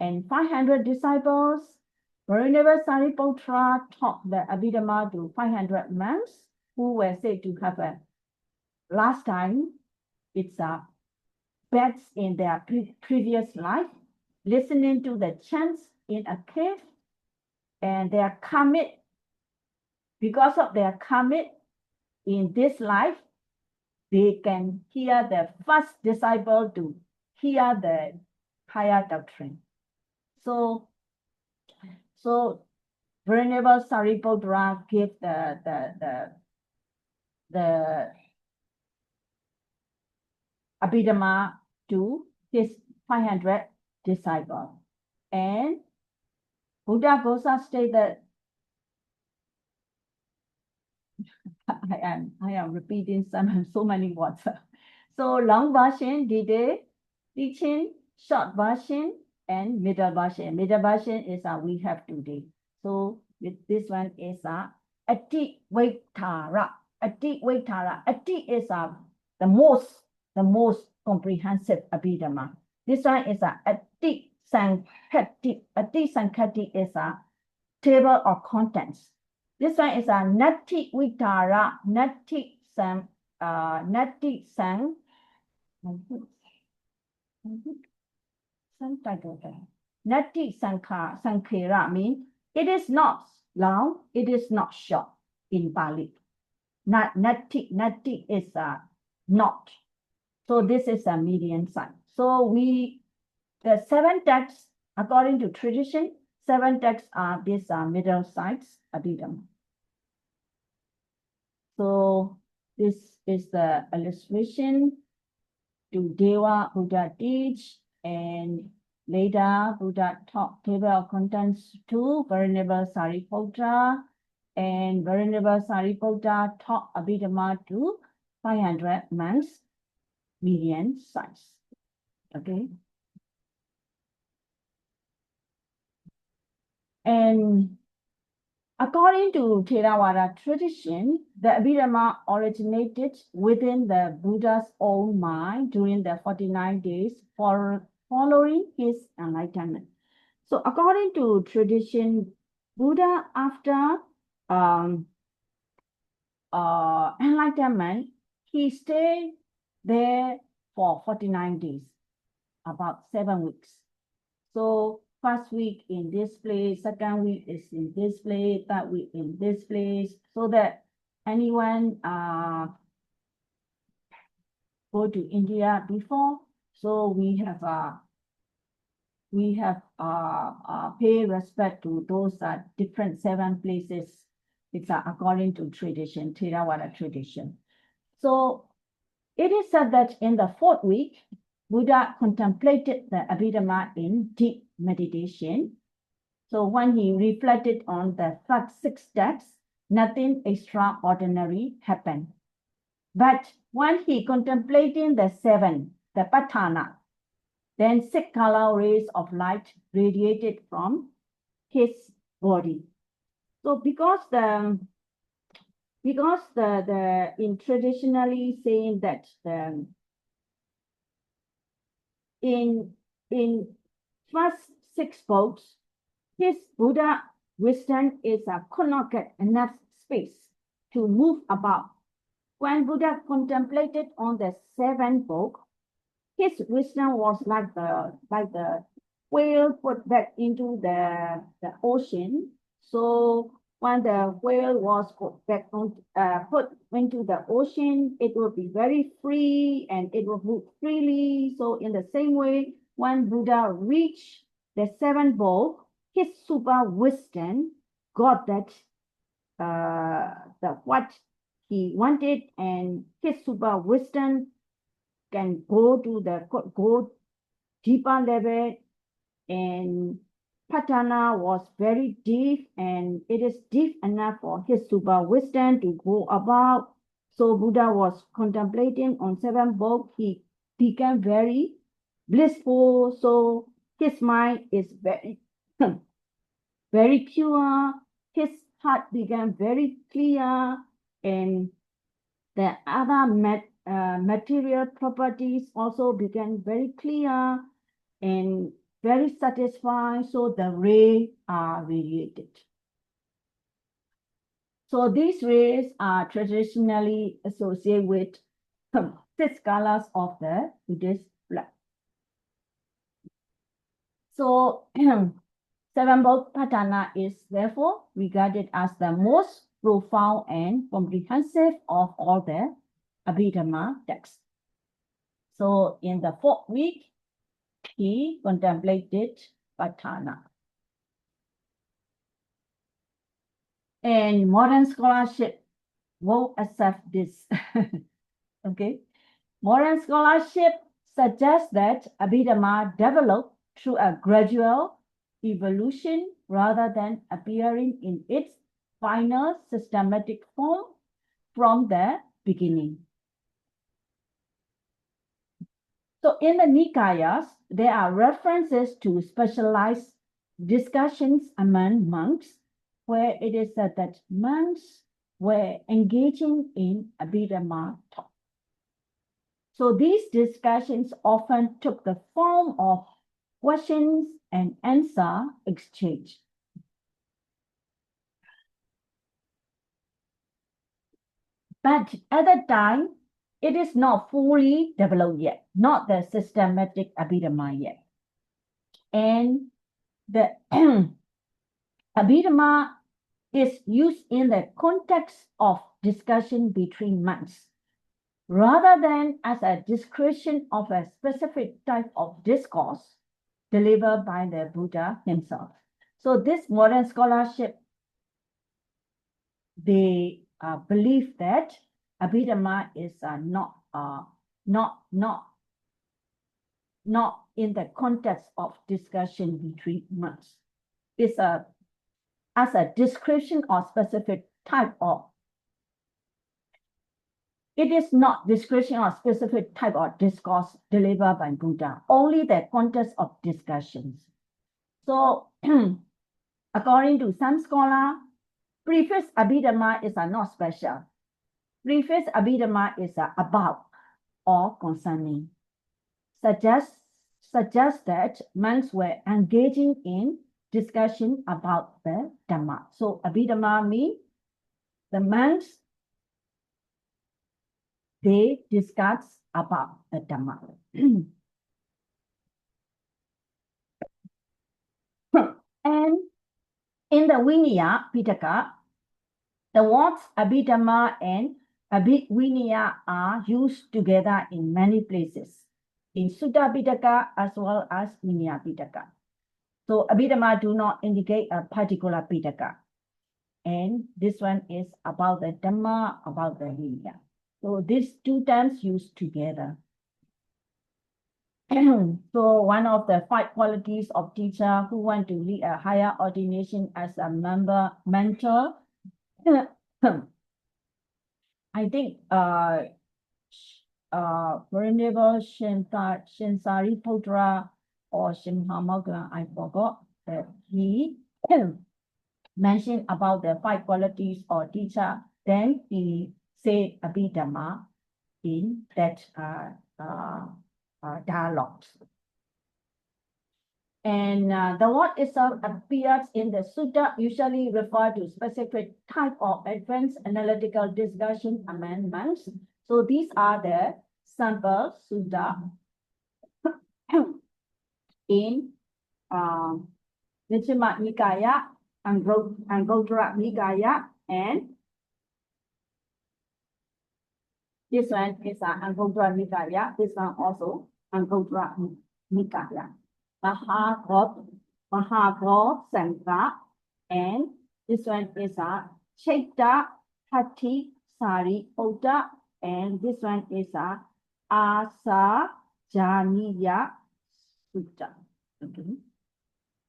And 500 disciples, Venerable Sariputta taught the Abhidhamma to 500 monks who were said to have a last time, it's a beds in their previous life, listening to the chants in a cave, and their commit, because of their commit in this life, they can hear the first disciple to hear the higher doctrine. So Venerable Sariputta gave the Abhidhamma to his 500 disciples. And Buddha Gosa stated, I am repeating so many words. So long version, Dide, teaching, short version, and middle version. Middle version is we have today. So this one is Ati Vaitara. Ati Vaitara. Ati is the most comprehensive Abhidhamma. This one is Ati Saṅghati. Ati Saṅghati is a table of contents. This one is a Nati Vitara, Nati Sang, Nati Sang. Nati Saṅghara means it is not long, it is not short in Pali. Nati is not. So this is a median sign. So the 7 texts, according to tradition, 7 texts are these middle sides, Abhidhamma. So this is the illustration to Deva Buddha teach, and later Buddha taught table of contents to Venerable Sariputta, and Venerable Sariputta taught Abhidhamma to 500 monks, median size. Okay. And according to Theravada tradition, the Abhidhamma originated within the Buddha's own mind during the 49 days following his enlightenment. So according to tradition, Buddha, after enlightenment, he stayed there for 49 days, about 7 weeks. So first week in this place, second week is in this place, third week in this place, so that anyone go to India before, so we have pay respect to those different 7 places. It's according to tradition, Theravada tradition. So it is said that in the 4th week, Buddha contemplated the Abhidhamma in deep meditation. So when he reflected on the first 6 steps, nothing extraordinary happened. But when he contemplated the 7, the patthana, then 6 color rays of light radiated from his body. So because in traditionally saying that in first 6 books, his Buddha wisdom could not get enough space to move about. When Buddha contemplated on the 7th book, his wisdom was like the whale put back into the ocean. So when the whale was put into the ocean, it will be very free and it will move freely. So in the same way, when Buddha reached the seventh bowl, his super wisdom got that what he wanted, and his super wisdom can go deeper level, and Patana was very deep, and it is deep enough for his super wisdom to go about. So Buddha was contemplating on seven books. He became very blissful. So his mind is very very pure. His heart became very clear, and the other material properties also became very clear and very satisfying. So the rays are radiated. So these rays are traditionally associated with 6 colors of the Buddhist flag. So Patana is therefore regarded as the most profound and comprehensive of all the Abhidhamma texts. So in the 4th week, he contemplated Patana. And modern scholarship won't accept this. Okay. Modern scholarship suggests that Abhidhamma developed through a gradual evolution rather than appearing in its final systematic form from the beginning. So in the Nikayas, there are references to specialized discussions among monks, where it is said that monks were engaging in Abhidhamma talk. So these discussions often took the form of questions and answer exchange. But at that time, it is not fully developed yet, not the systematic Abhidhamma yet. And the Abhidhamma is used in the context of discussion between monks, rather than as a description of a specific type of discourse delivered by the Buddha himself. So this modern scholarship, they believe that Abhidhamma is not in the context of discussion between monks. It's as a description or specific type of. It is not description or specific type of discourse delivered by Buddha, only the context of discussions. So, according to some scholars, preface Abhidhamma is not special. Preface Abhidhamma is about or concerning. Suggests that monks were engaging in discussion about the Dhamma. So Abhidhamma means the monks, they discuss about the Dhamma. And in the Vinaya Pitaka, the words Abhidhamma and Abhivinaya are used together in many places, in Sutta Pitaka as well as Vinaya Pitaka. So Abhidhamma do not indicate a particular Pitaka. And this one is about the Dhamma, about the Vinaya. So these two terms used together. So one of the 5 qualities of teacher who want to lead a higher ordination as a mentor, I think Venerable Shinsariputra or Shimhamagla, I forgot that he mentioned about the 5 qualities of teacher. Then he said Abhidhamma in that dialogues. And the word itself appears in the sutta, usually refer to specific type of advanced analytical discussion among monks. So these are the sample sutta in Majjhima Nikaya, Anguttara Nikaya, and this one is Anguttara Nikaya. This one also Anguttara Nikaya. Mahabhodhi-saṅgaha, and this one is Chitta-Patti-Sariputta, and this one is Asajaniya Sutta. Okay.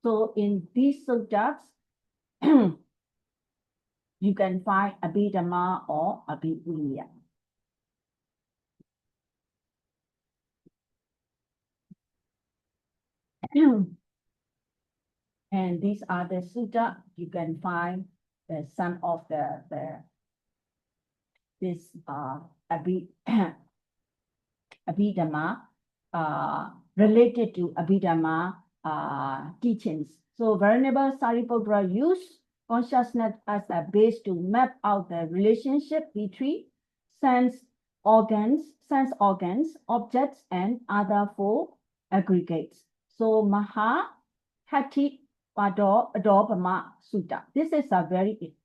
So in these suttas, you can find Abhidhamma or Abhidhamma. And these are the sutta you can find some of this Abhidhamma related to Abhidhamma teachings. So Venerable Sariputta used consciousness as a base to map out the relationship between sense organs, objects, and other four aggregates. So Abhidhamma Sutta. This is a very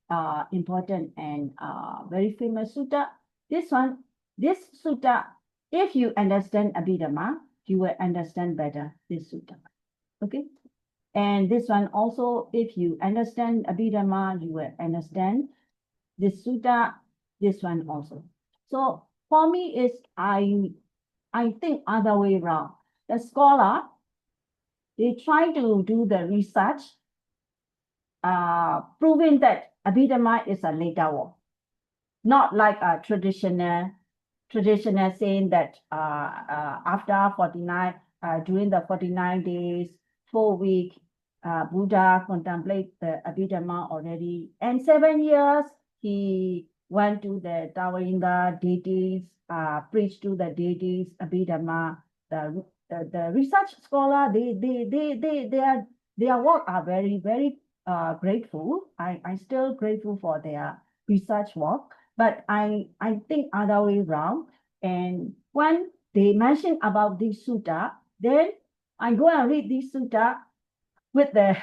important and very famous sutta. This sutta, if you understand Abhidhamma, you will understand better this sutta. Okay. And this one also, if you understand Abhidhamma, you will understand this sutta, this one also. So for me, is I think other way around. The scholar, they try to do the research, proving that Abhidhamma is a later work, not like a traditional saying that after 49, during the 49 days, 4 weeks, Buddha contemplate the Abhidhamma already, and 7 years he went to the Tawainda deities, preached to the deities Abhidhamma. The research scholar, their work are very, very grateful. I still grateful for their research work, but I think other way around. And when they mention about this sutta, then I go and read this sutta with the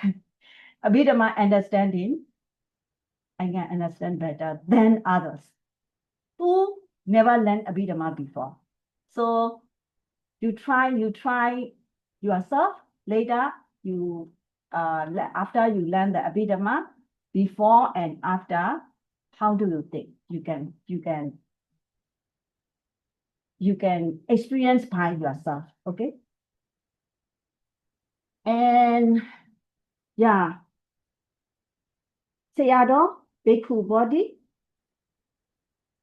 Abhidhamma understanding. I can understand better than others who never learned Abhidhamma before. So you try yourself. Later, you after you learn the Abhidhamma, before and after, how do you think? You can experience by yourself. Okay. And yeah, Sayadaw Bhikkhu Bodhi.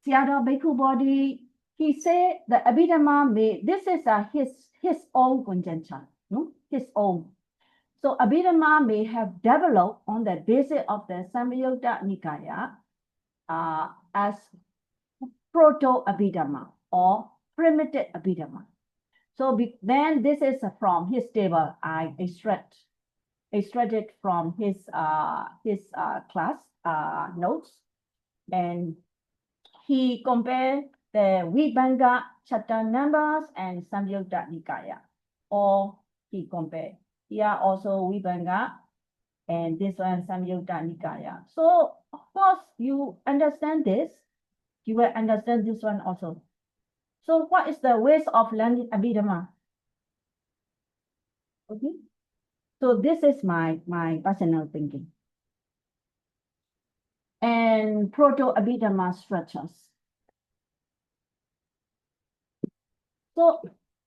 Sayadaw Bhikkhu Bodhi, he said the Abhidhamma this is his own conjecture, no? His own. So Abhidhamma may have developed on the basis of the Samyutta Nikaya as proto-Abhidhamma or primitive Abhidhamma. So then this is from his table. I extracted from his class notes, and he compared the Vibhanga chapter numbers and Samyutta Nikaya, or he compared. Here also Vibhanga, and this one Samyutta Nikaya. So of course you understand this, you will understand this one also. So what is the ways of learning Abhidhamma? Okay. So this is my personal thinking. And proto-Abhidhamma structures. So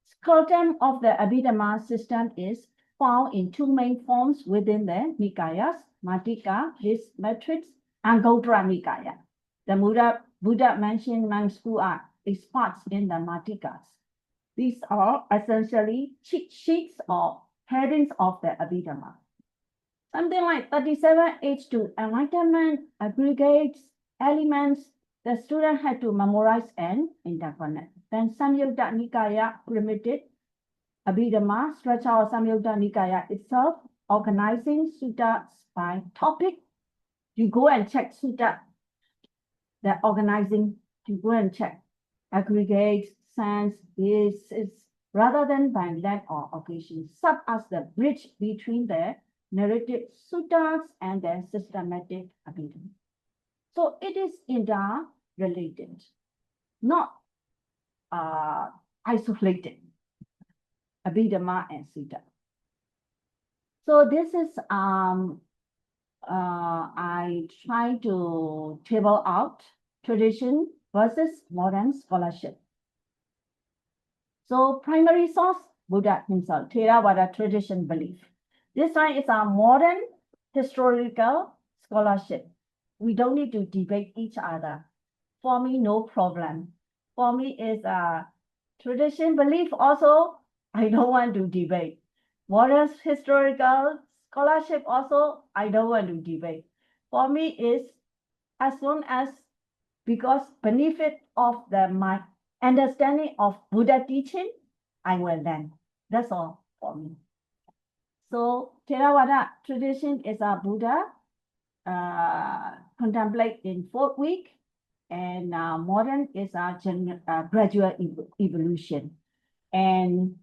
skeleton of the Abhidhamma system is found in two main forms within the Nikayas, Matika, this matrix, and Anguttara Nikaya. The Buddha mentioned monks who are experts in the Matikas. These are essentially cheat sheets or headings of the Abhidhamma. Something like 37 aids to enlightenment, aggregates, elements, the student had to memorize and interconnect. Then Samyutta Nikaya primitive Abhidhamma structure or Samyutta Nikaya itself, organizing suttas by topic. You go and check sutta, the organizing, you go and check aggregates, sense, this is rather than by land or occasion, serve as the bridge between the narrative suttas and the systematic Abhidhamma. So it is interrelated, not isolated, Abhidhamma and Sutta. So this is I try to table out tradition versus modern scholarship. So primary source, Buddha himself, Theravada tradition belief. This one is a modern historical scholarship. We don't need to debate each other. For me, no problem. For me, is a tradition belief also, I don't want to debate. Modern historical scholarship also, I don't want to debate. For me, is as long as, because benefit of my understanding of Buddha teaching, I will learn. That's all for me. So Theravada tradition is a Buddha contemplate in 4th week, and modern is a gradual evolution. And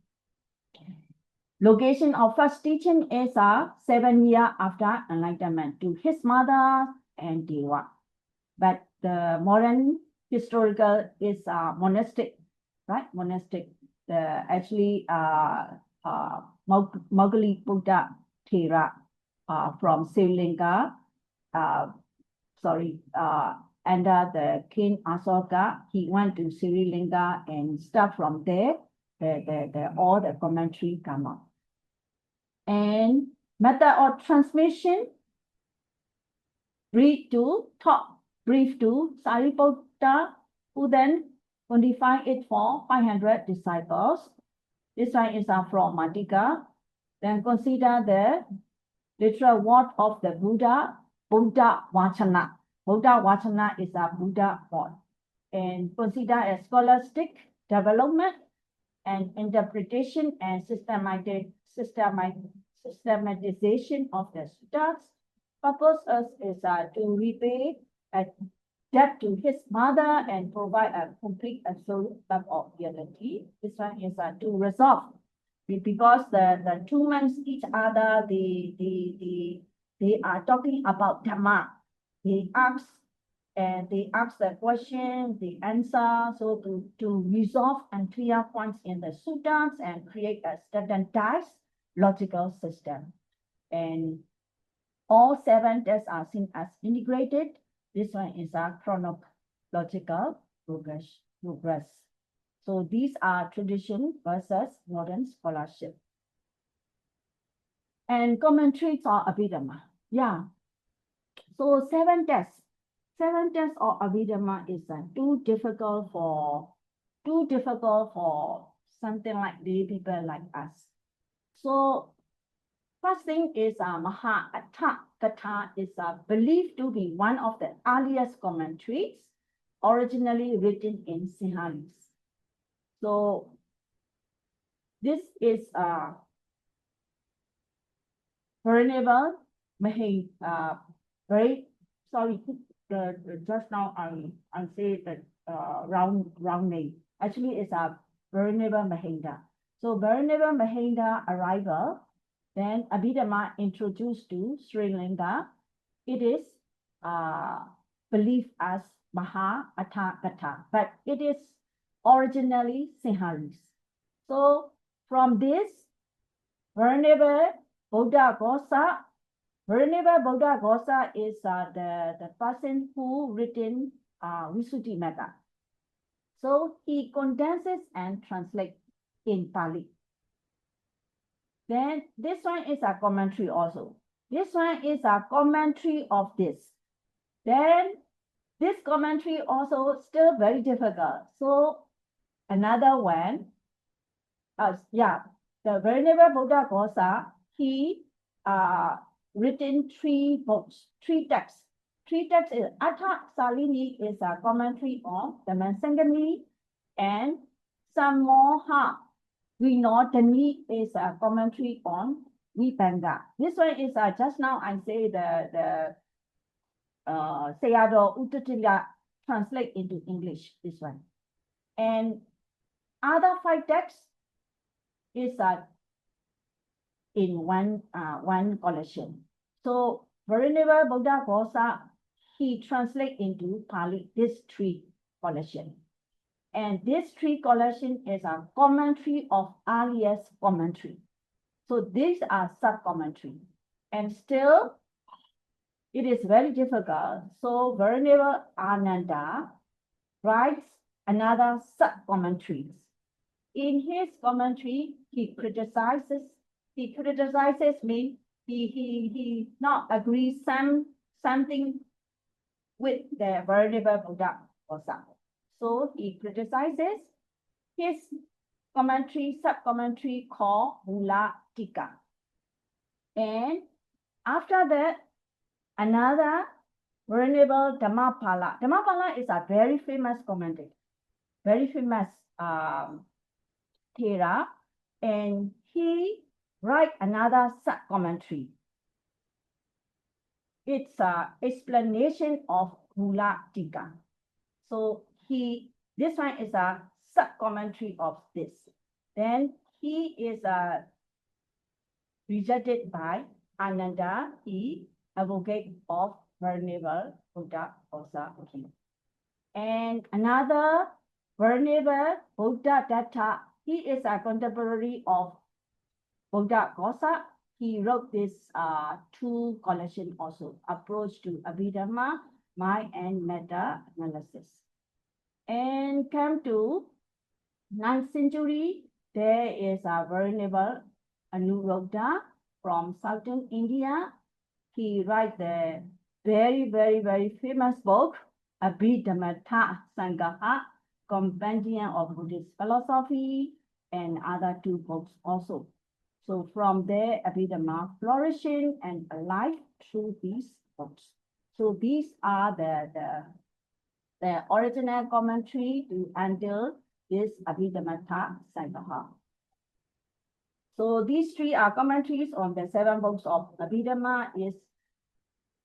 location of first teaching is 7 years after enlightenment to his mother and Deva. But the modern historical is monastic, right? Monastic. Actually, Mowgli Buddha Thera from Sri Lanka, under the King Asoka, he went to Sri Lanka and start from there. All the commentary come up. And method of transmission, read to talk, brief to Sariputta, who then codified it for 500 disciples. This one is from Madhika. Then consider the literal word of the Buddha, Buddha Vachana. Buddha Vachana is a Buddha word. And consider a scholastic development and interpretation and systematization of the suttas. Purpose is to repay a debt to his mother and provide a complete absolute love of reality. This one is to resolve, because the two men each other, they are talking about Dhamma. They ask the question, the answer, so to resolve and clear points in the suttas and create a standardized logical system. And all 7 tests are seen as integrated. This one is a chronological progress. So these are tradition versus modern scholarship. And commentaries on Abhidhamma. Yeah. So 7 tests. 7 tests of Abhidhamma is too difficult for something like the people like us. So first thing is Mahabharata is believed to be one of the earliest commentaries, originally written in Sinhalese. So this is Venerable Mahinda. Very sorry, just now I say the wrong name. Actually, it's Venerable Mahinda. So Venerable Mahinda arrival. Then Abhidhamma introduced to Sri Lanka. It is believed as Mahabharata, but it is originally Sinhalese. So from this, Venerable Buddha Ghosa is the person who written Visuddhimagga. So he condenses and translates in Pali. Then this one is a commentary also. This one is a commentary of this. Then this commentary also still very difficult. So another one, the Venerable Buddha Ghosa, he written 3 books, 3 texts. 3 texts is Atha Salini is a commentary on the Dhamma, and Samoha Vinodani is a commentary on Vipanga. This one is just now I say the Sayadaw Uttatila translate into English, this one. And other 5 texts, is in one collection. So Venerable Buddha Ghosa, he translate into Pali this three collection. And this three collection is a commentary of earliest commentary. So these are sub-commentary. And still, it is very difficult. So Venerable Ananda writes another sub-commentaries. In his commentary, he criticizes me. He not agree something with the Venerable Buddha Ghosa. So he criticizes his commentary, sub-commentary called Mula Tika. And after that, another Venerable Dhammapala. Dhammapala is a very famous commentary, very famous Thera, and he write another sub-commentary. It's an explanation of Mula Tika. So this one is a sub-commentary of this. Then he is rejected by Ananda, he advocate of Venerable Buddha Ghosa. And another Venerable Buddha Datta, he is a contemporary of Buddha Ghosa. He wrote this two collection also, Approach to Abhidhamma, Mind and Meta Analysis. And come to 9th century, there is a Venerable Anuruddha from southern India. He writes the very famous book, Abhidhammattha-saṅgaha, Compendium of Buddhist Philosophy, and other two books also. So from there, Abhidhamma flourishing and alive through these books. So these are the original commentary to handle this Abhidhammattha-saṅgaha. So these three are commentaries on the 7 books of Abhidhamma is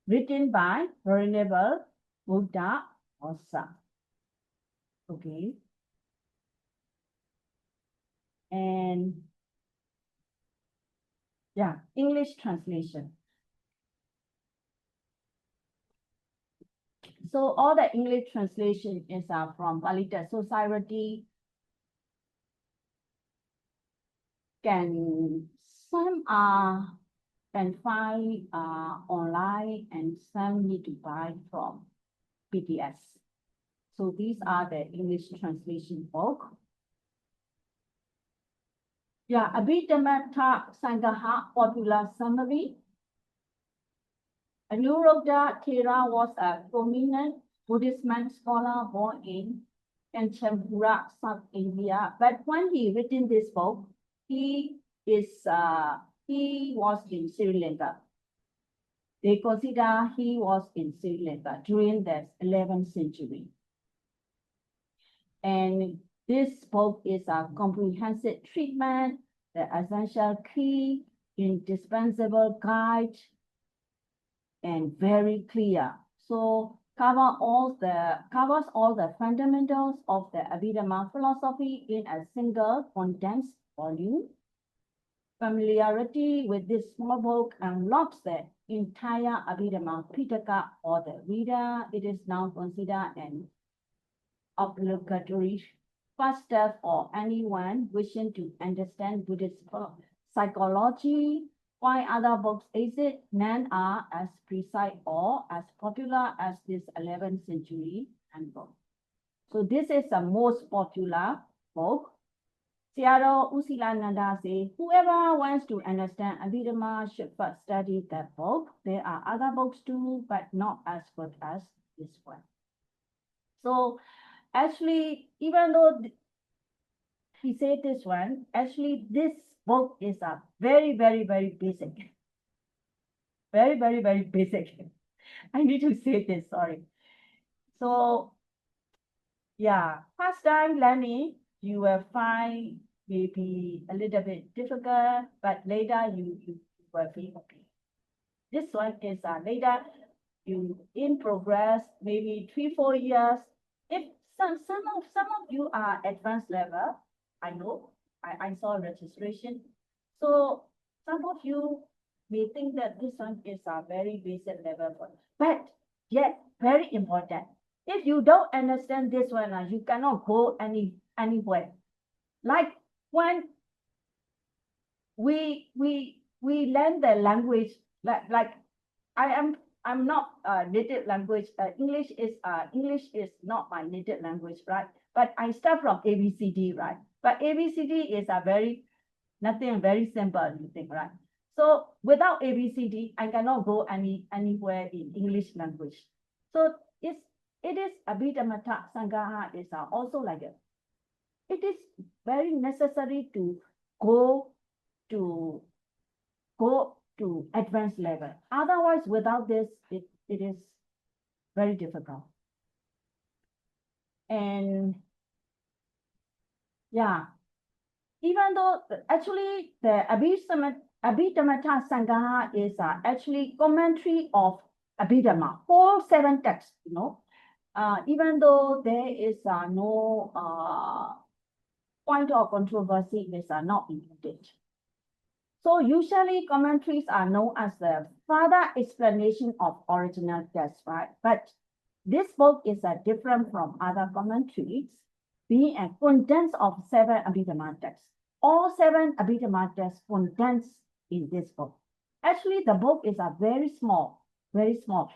written by Venerable Buddha Ghosa. Okay. And yeah, English translation. So all the English translation is from Palita Society. Some can find online and some need to buy from PDS. So these are the English translation book. Yeah, Abhidhammattha-saṅgaha popular summary. Anuruddha Thera was a prominent Buddhist scholar born in Kanchanpura, South India. But when he written this book, he was in Sri Lanka. They consider he was in Sri Lanka during the 11th century. And this book is a comprehensive treatment, the essential key, indispensable guide, and very clear. So covers all the fundamentals of the Abhidhamma philosophy in a single condensed volume. Familiarity with this small book unlocks the entire Abhidhamma Pitaka for the reader. It is now considered an obligatory first step for anyone wishing to understand Buddhist psychology. While other books exist, none are as precise or as popular as this 11th century handbook. So this is the most popular book. Sayadaw Usilananda says, whoever wants to understand Abhidhamma should first study that book. There are other books too, but not as good as this one. So actually, even though he said this one, actually this book is a very basic. Very basic. I need to say this, sorry. So yeah, first time learning, you will find maybe a little bit difficult, but later you will be okay. This one is later you in progress, maybe 3-4 years. If some of you are advanced level, I know, I saw registration. So some of you may think that this one is a very basic level one, but yet very important. If you don't understand this one, you cannot go anywhere. Like when we learn the language, like I'm not native language. English is not my native language, right? But I start from ABCD, right? But ABCD is a very nothing very simple, you think, right? So without ABCD, I cannot go anywhere in English language. So it is Abhidhammattha-saṅgaha is also like it. It is very necessary to go to advanced level. Otherwise, without this, it is very difficult. And yeah, even though actually the Abhidhammattha-saṅgaha is actually commentary of Abhidhamma, whole 7 texts, even though there is no point of controversy, is not included. So usually commentaries are known as the further explanation of original text, right? But this book is different from other commentaries, being a condense of 7 Abhidhamma texts. All 7 Abhidhamma texts condensed in this book. Actually, the book is very small, very small.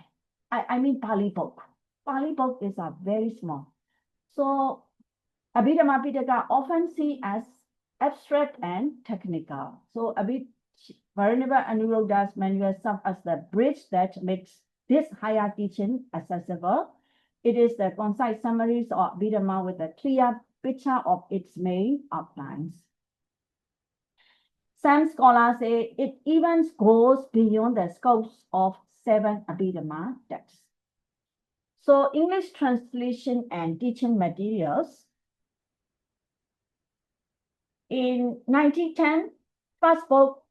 I mean Pali book. Pali book is very small. So Abhidhamma Pitaka often seen as abstract and technical. So Venerable Anuruddha's manual serves as the bridge that makes this higher teaching accessible. It is the concise summaries of Abhidhamma with a clear picture of its main outlines. Some scholars say it even goes beyond the scopes of 7 Abhidhamma texts. So English translation and teaching materials. In 1910, first book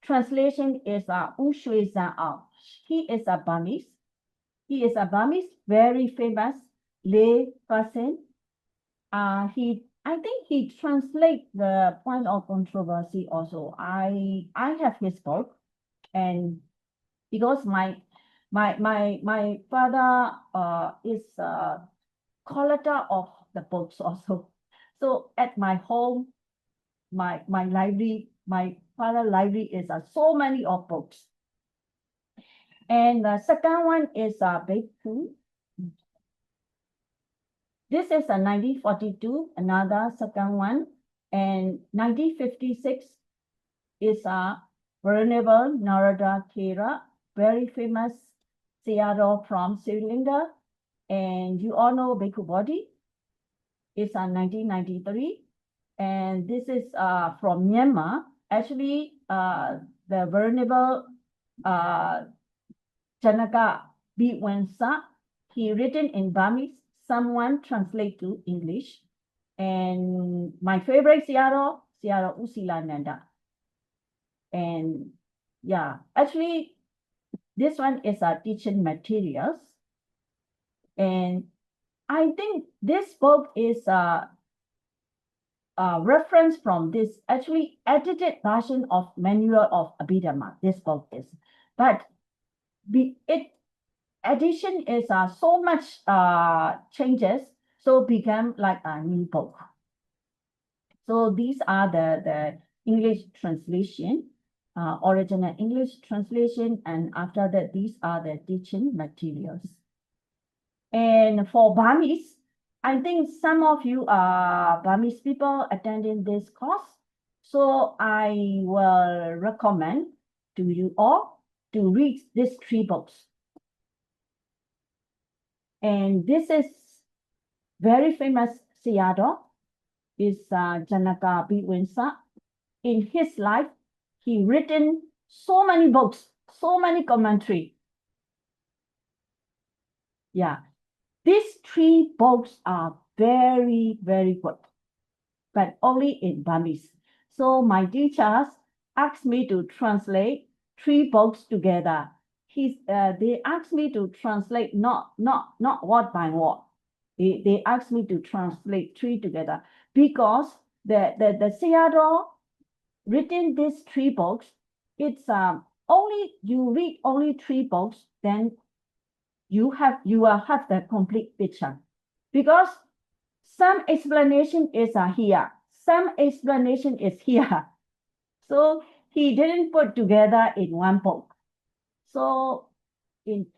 translation is U Shui Zan Ao. He is a Burmese. He is a Burmese, very famous lay person. I think he translates the point of controversy also. I have his book, and because my father is a collector of the books also. So at my home, my library, my father's library is so many of books. And the second one is Bhikkhu. This is a 1942, another second one. And 1956 is Venerable Narada Thera, very famous Sayadaw from Sri Lanka. And you all know Bhikkhu Bodhi. It's 1993. And this is from Myanmar. Actually, the Venerable Janaka Bidwansa, he written in Burmese, someone translate to English. And my favorite Sayadaw Usilananda. And yeah, actually, this one is teaching materials. And I think this book is a reference from this actually edited version of Manual of Abhidhamma. This book is, but edition is so much changes, so become like a new book. So these are the English translation, original English translation, and after that, these are the teaching materials. And for Burmese, I think some of you are Burmese people attending this course. So I will recommend to you all to read these 3 books. And this is very famous Sayadaw, is Janaka Bidwansa. In his life, he written so many books, so many commentary. Yeah. These 3 books are very, very good, but only in Burmese. So my teachers asked me to translate 3 books together. They asked me to translate not word by word. They asked me to translate 3 together because the Sayadaw written these 3 books. It's only you read only 3 books, then you will have the complete picture, because some explanation is here, some explanation is here. So he didn't put together in one book. So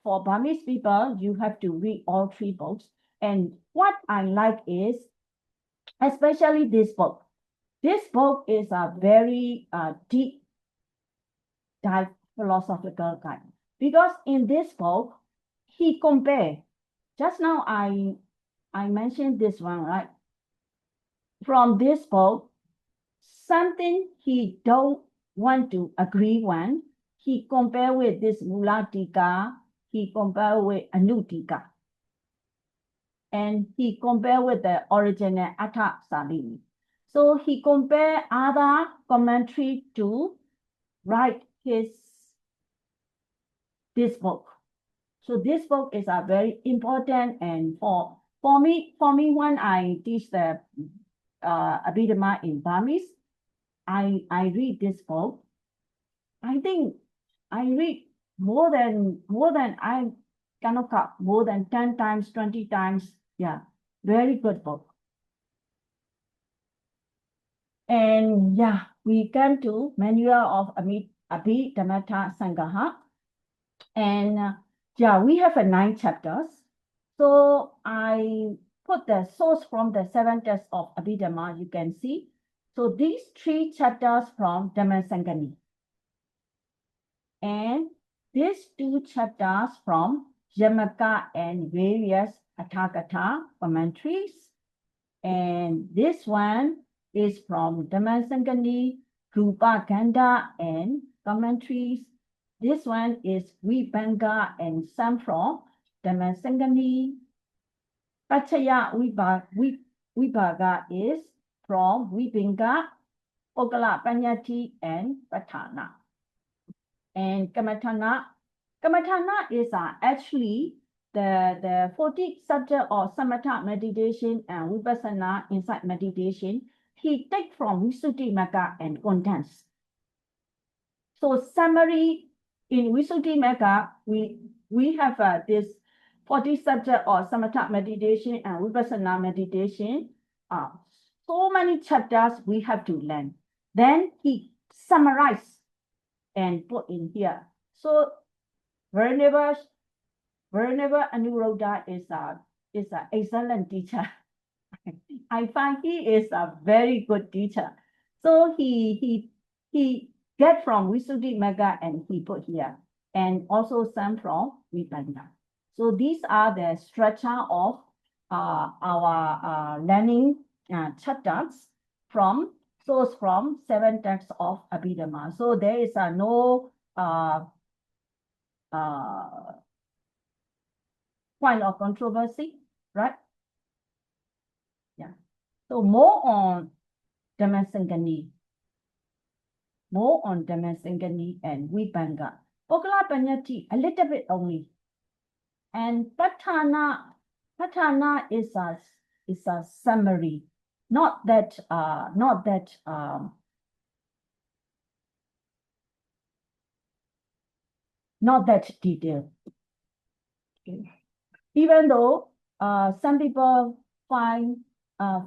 for Burmese people, you have to read all 3 books. And what I like is, especially this book. This book is a very deep dive philosophical guide, because in this book, he compared. Just now I mentioned this one, right? From this book, something he don't want to agree on, he compare with this Mula Tika, he compare with Anutika, and he compare with the original Atha Salini. So he compare other commentary to write this book. So this book is a very important, and for me when I teach the Abhidhamma in Burmese, I read this book. I think I read more than I cannot count, more than 10 times, 20 times. Yeah, very good book. And yeah, we come to Manual of Abhidhammattha-saṅgaha. And yeah, we have 9 chapters. So I put the source from the 7 texts of Abhidhamma, you can see. So these 3 chapters from Dhammasaṅgaha, and these 2 chapters from Yamaka and various Atthakatha commentaries. And this one is from Dhammasaṅgaha, Rupa Ganda and commentaries. This one is Vibhanga and some from Dhammasaṅgaha. Pachaya Vibhaga is from Vibhanga, Ogala Panyati and Patana. And Kamathana is actually the 40th subject of Samatha meditation and Vipassana insight meditation. He take from Visuddhimagga and contents. So summary in Visuddhimagga, we have this 40 subject of Samatha meditation and Vipassana meditation. So many chapters we have to learn. Then he summarized and put in here. So Venerable Anuruddha is an excellent teacher. I find he is a very good teacher. So he get from Visuddhimagga and he put here, and also some from Vibhanga. So these are the structure of our learning chapters from 7 texts of Abhidhamma. So there is no point of controversy, right? Yeah. So more on Dhammasaṅgaha, and Vibhanga. Ogala Panyati, a little bit only. And Patana is a summary, not that detailed. Okay. Even though some people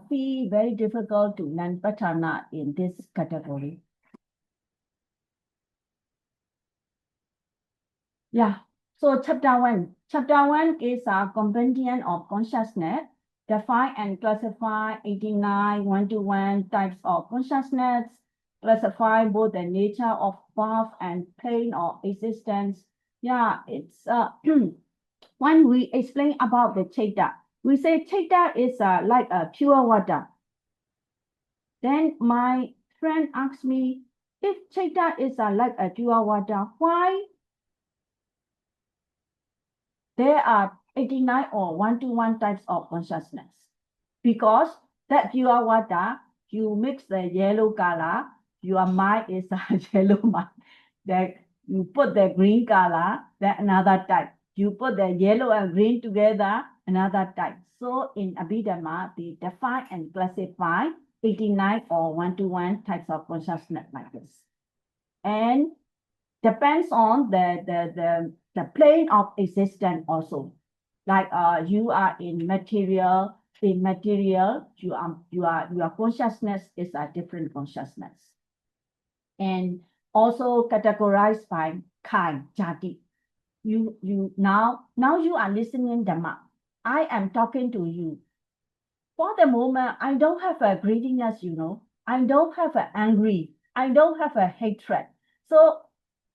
feel very difficult to learn Patana in this category. Yeah. So chapter 1. Chapter 1 is a compendium of consciousness, define and classify 89 one-to-one types of consciousness, classify both the nature of birth and plane of existence. Yeah, it's when we explain about the Chaita, we say Chaita is like a pure water. Then my friend asked me, if Chaita is like a pure water, why there are 89 or one-to-one types of consciousness? Because that pure water, you mix the yellow color, your mind is a yellow mind. That you put the green color, that another type. You put the yellow and green together, another type. So in Abhidhamma, they define and classify 89 or one-to-one types of consciousness like this. And depends on the plane of existence also. Like you are in material, your consciousness is a different consciousness. And also categorized by kind, jati. Now you are listening Dhamma. I am talking to you. For the moment, I don't have a greediness, I don't have an angry, I don't have a hatred. So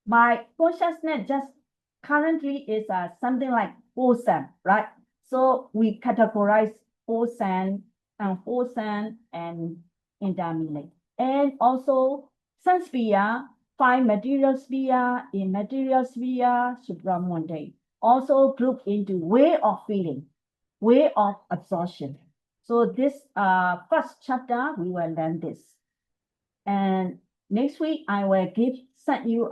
my consciousness just currently is something like wholesome, right? So we categorize wholesome and intermediate. And also sun sphere, five material sphere, immaterial sphere, supramundane. Also group into way of feeling, way of absorption. So this first chapter, we will learn this. And next week, I will send you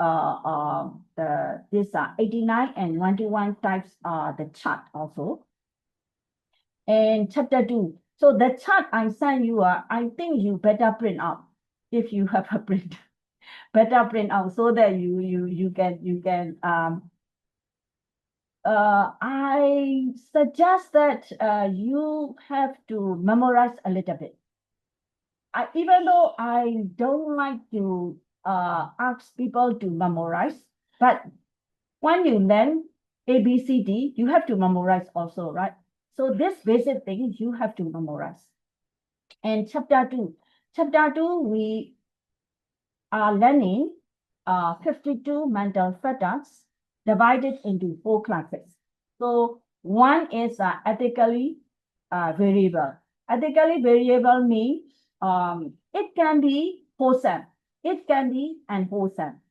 this 89 and one-to-one types the chart also. And chapter 2. So the chart I send you, I think you better print out if you have a print. Better print out so that you can I suggest that you have to memorize a little bit. Even though I don't like to ask people to memorize, but when you learn A, B, C, D, you have to memorize also, right? So this basic thing you have to memorize. And chapter 2, we are learning 52 mental fetters divided into 4 classes. So one is ethically variable. Ethically variable means it can be wholesome, it can be unwholesome.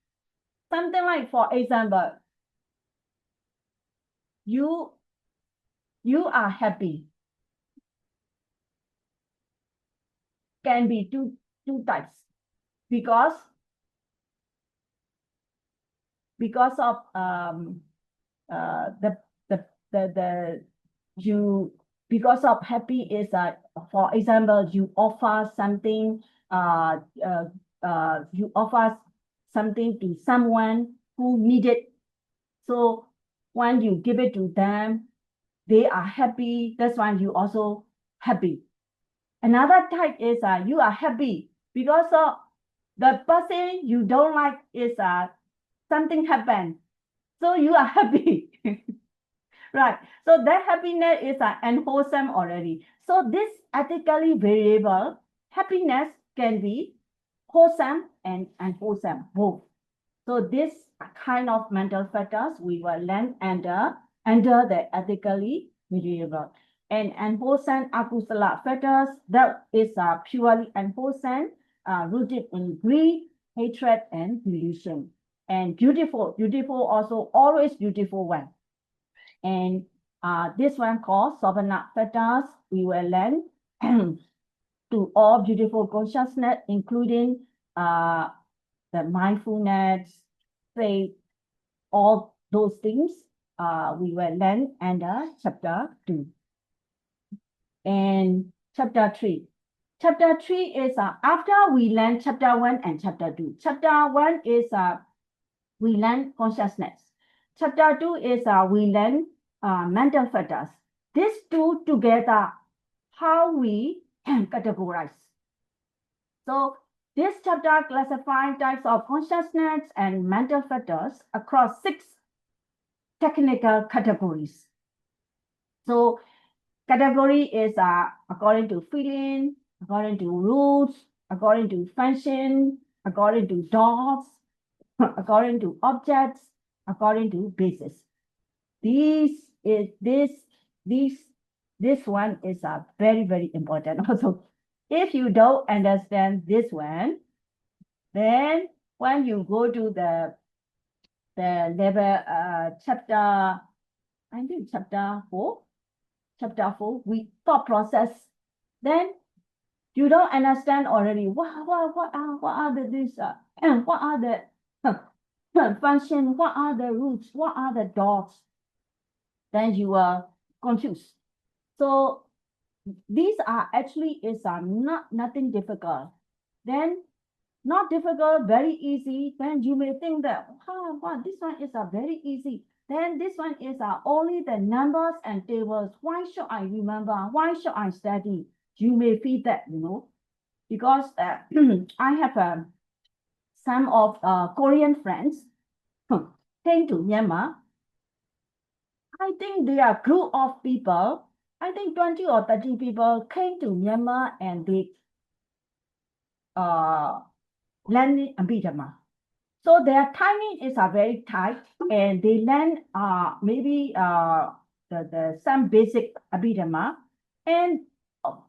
Something like, for example, you are happy. Can be two types because of because of happy is for example, you offer something you offer something to someone who need it. So when you give it to them, they are happy. That's why you also happy. Another type is you are happy because of the person you don't like is something happened. So you are happy. Right. So that happiness is unwholesome already. So this ethically variable happiness can be wholesome and unwholesome, both. So this kind of mental factors we will learn under the ethically variable. And unwholesome akusala factors, that is purely unwholesome, rooted in greed, hatred, and delusion. And beautiful also, always beautiful one. And this one called Sabba factors, we will learn to all beautiful consciousness, including the mindfulness, faith, all those things we will learn under chapter 2. And chapter 3. Chapter 3 is after we learn chapter 1 and chapter 2. Chapter 1 is we learn consciousness. Chapter 2 is we learn mental factors. These two together, how we categorize. So this chapter classifies types of consciousness and mental factors across 6 technical categories. So category is according to feeling, according to rules, according to function, according to dogs, according to objects, according to basis. This one is very, very important also. If you don't understand this one, then when you go to the level chapter, I think chapter 4, we thought process, then you don't understand already. What are this? What are the function? What are the roots? What are the dots? Then you are confused. So these are actually is nothing difficult. Then not difficult, very easy. Then you may think that, oh, wow, this one is a very easy. Then this one is only the numbers and tables. Why should I remember? Why should I study? You may feel that, because I have some of Korean friends came to Myanmar. I think they are a group of people. I think 20 or 30 people came to Myanmar and they learn Abhidhamma. So their timing is very tight, and they learn maybe some basic Abhidhamma, and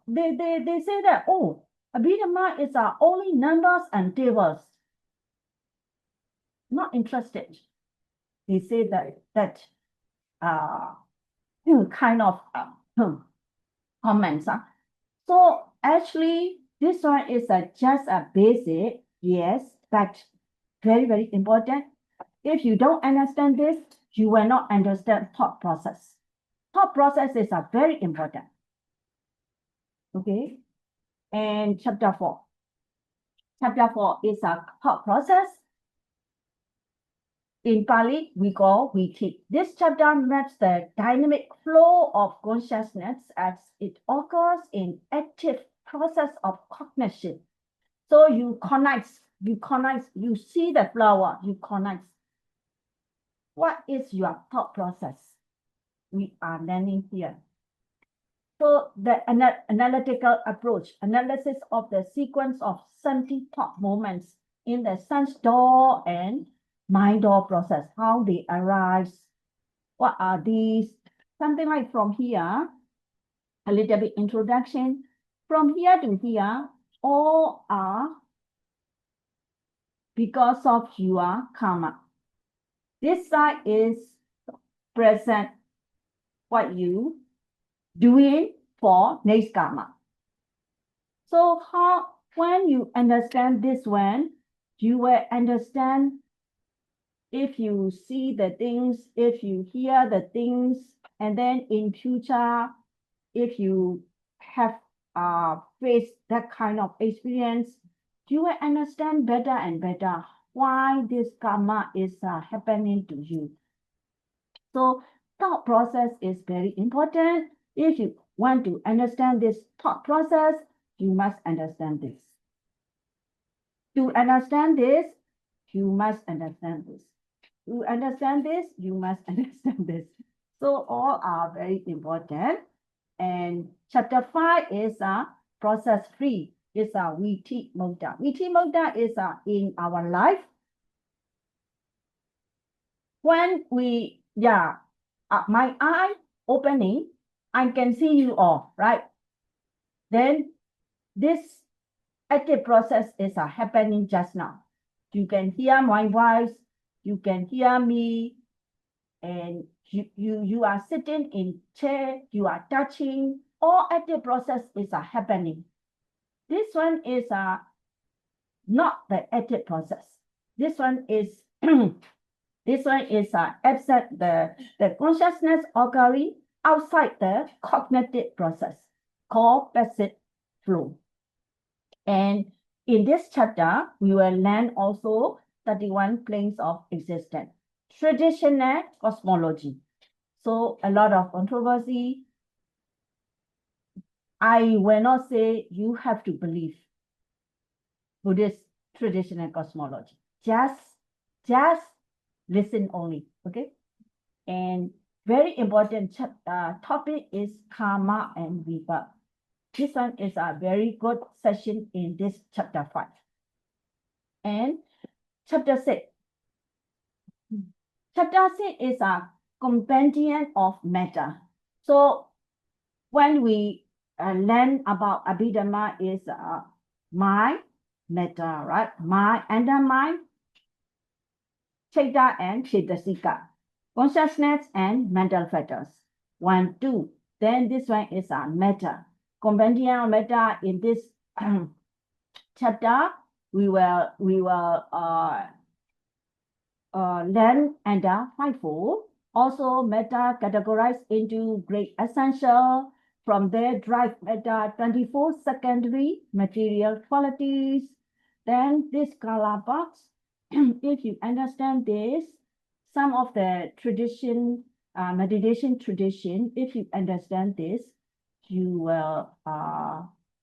they say that, oh, Abhidhamma is only numbers and tables. Not interested. They say that kind of comments. So actually, this one is just a basic, yes, but very, very important. If you don't understand this, you will not understand thought process. Thought process is very important. Okay. And chapter 4. Chapter 4 is a thought process. In Pali, we call viti. This chapter maps the dynamic flow of consciousness as it occurs in active process of cognition. So you see the flower, you connect. What is your thought process? We are learning here. So the analytical approach, analysis of the sequence of 70 thought moments in the sense door and mind door process, how they arise, what are these, something like from here, a little bit introduction, from here to here, all are because of your karma. This side is present, what you doing for next karma. So when you understand this one, you will understand if you see the things, if you hear the things, and then in future, if you have faced that kind of experience, you will understand better and better why this karma is happening to you. So thought process is very important. If you want to understand this thought process, you must understand this. To understand this, you must understand this. To understand this, you must understand this. So all are very important. And chapter 5 is process 3. It's a Vitimodda. Vitimodda is in our life. When we, my eye opening, I can see you all, right? Then this active process is happening just now. You can hear my voice, you can hear me, and you are sitting in chair, you are touching, all active process is happening. This one is not the active process. This one is absent the consciousness occurring outside the cognitive process called passive flow. And in this chapter, we will learn also 31 planes of existence, traditional cosmology. So a lot of controversy. I will not say you have to believe Buddhist traditional cosmology. Just listen only, okay? And very important topic is karma and rebirth. This one is a very good session in this chapter 5. And chapter 6. Chapter 6 is a compendium of matter. So when we learn about Abhidhamma is mind, matter, right? Mind, under mind, Chaita and Chaitasika, consciousness and mental factors. 1, 2. Then this one is matter. Compendium of matter. In this chapter, we will learn under 5-fold. Also, matter categorized into great essential, from there, drive metta, 24 secondary material qualities. Then this color box, if you understand this, some of the tradition, meditation tradition, if you understand this, you will,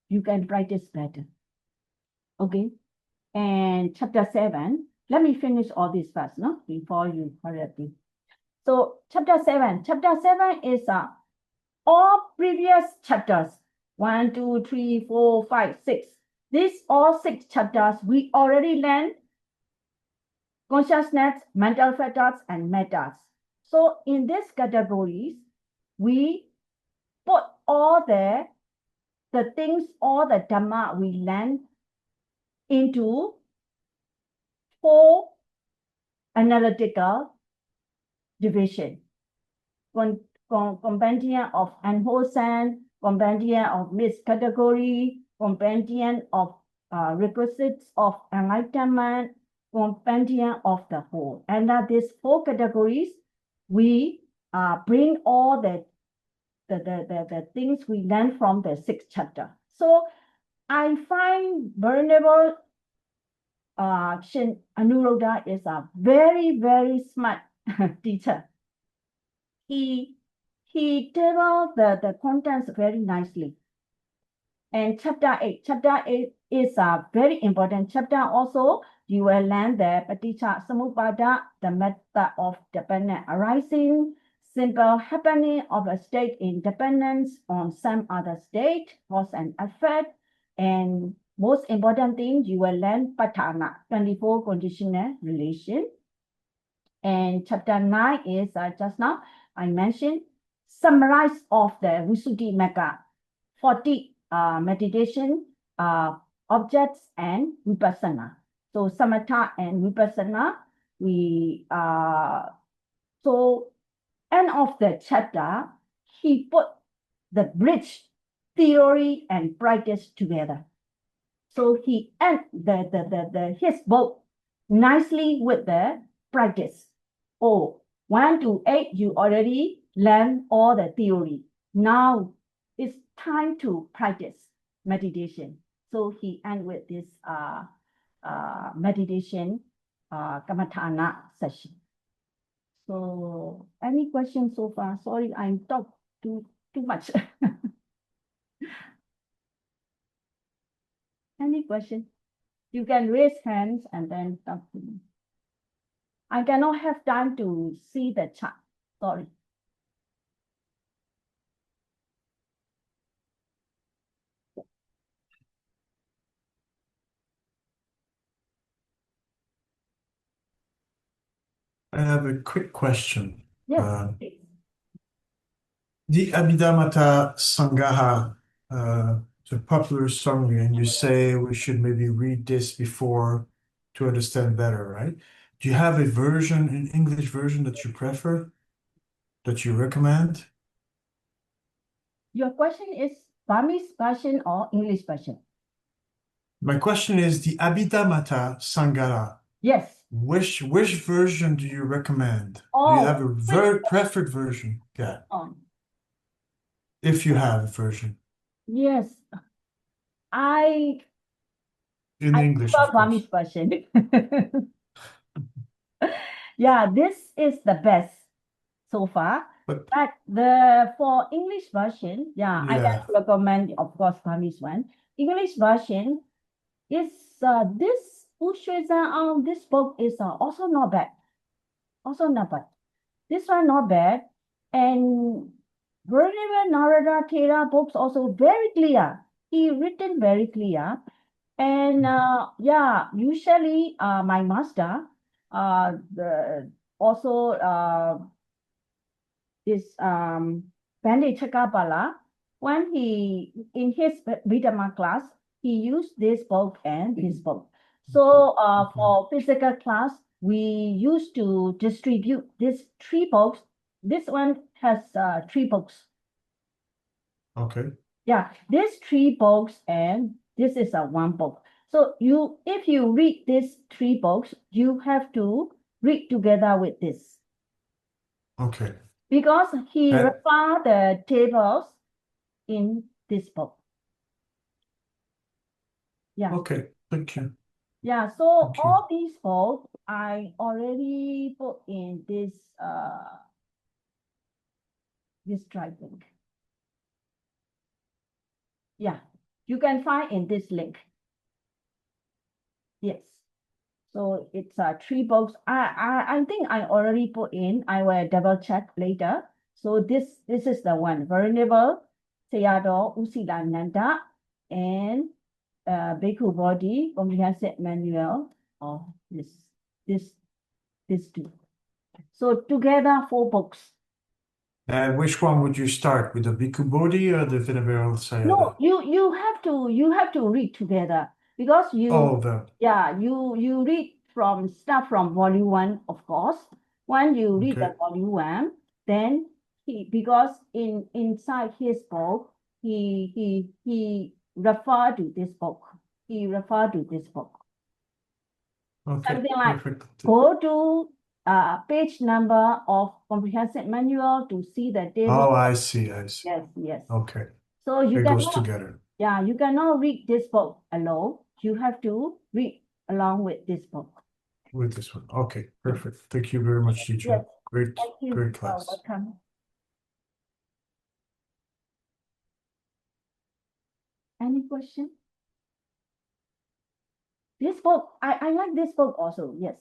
you can practice better. Okay. And chapter 7, let me finish all this first, no? Before you hurry up. So chapter 7 is all previous chapters, 1, 2, 3, 4, 5, 6. These all 6 chapters, we already learned consciousness, mental factors, and methods. So in these categories, we put all the things, all the Dhamma we learned into 4 analytical division. Compendium of unwholesome, compendium of mixed category, compendium of requisites of enlightenment, compendium of the whole. Under these 4 categories, we bring all the things we learned from the 6th chapter. So I find Venerable Shin Anuruddha is a very, very smart teacher. He developed the contents very nicely. And chapter 8 is a very important chapter also. You will learn the Paticca Samuppada, the method of dependent arising, simple happening of a state in dependence on some other state, cause and effect. And most important thing, you will learn Patthana, 24 conditional relation. And chapter 9 is just now I mentioned, summarize of the Visuddhimagga, 40 meditation objects and vipassana. So samatha and vipassana, we so end of the chapter, he put the bridge theory and practice together. So he end his book nicely with the practice. Oh, 1 to 8, you already learned all the theory. Now it's time to practice meditation. So he end with this meditation Kammatthana session. So any questions so far? Sorry, I'm talk too much. Any question? You can raise hands and then talk to me. I cannot have time to see the chat. Sorry. I have a quick question. Yes, please. The Abhidhammattha-saṅgaha, the popular summary, and you say we should maybe read this before to understand better, right? Do you have a version, an English version that you prefer, that you recommend? Your question is Burmese version or English version? My question is the Abhidhammattha-saṅgaha. Yes. Which version do you recommend? Do you Oh, have a preferred version? Yeah. If you have a version. Yes. I English, prefer of course. Burmese version. Yeah, this is the best so far. But for English version, I can recommend, of course, Burmese one. English version is this this book is also not bad. Also not bad. This one not bad. And Venerable Narada Thera books also very clear. He written very clear. And usually my master this Pandit Chakapala, when he in his Abhidhamma class, he used this book and this book. So for physical class, we used to distribute these 3 books. This one has 3 books. Okay. Yeah, these 3 books and this is a 1 book. So if you read these 3 books, you have to read together with this. Okay. Because he refer the tables in this book. Yeah. Okay, thank you. Yeah, so Thank you. all these books I already put in this drive link. Yeah, you can find in this link. Yes. So it's 3 books. I think I already put in. I will double check later. So this is the one, Venerable Sayadaw U Silananda and Bhikkhu Bodhi Comprehensive Manual of this 2. So together 4 books. And which one would you start with, the Bhikkhu Bodhi or the Venerable Sayadaw? No, you have to read together because All of them. yeah, you read start from volume 1, of course. When you read the Okay. volume 1, then because inside his book, he referred to this book. He referred to this book. Okay, Something like perfect. go to page number of comprehensive manual to see the table. Oh, I see. Yes, yes. Okay, So you it goes cannot, together. yeah, you cannot read this book alone. You have to read along with this book. With this one. Okay, perfect. Thank you very much, teacher. Yes, Great, thank you. great class. Welcome. Any question? This book, I like this book also. Yes.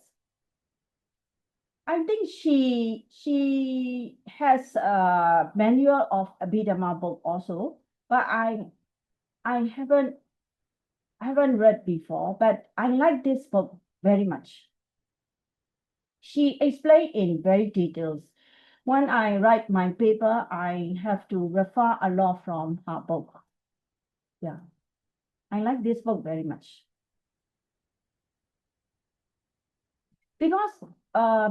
I think she has a manual of Abhidhamma book also, but I haven't read before, but I like this book very much. She explained in very details. When I write my paper, I have to refer a lot from her book. Yeah, I like this book very much. Because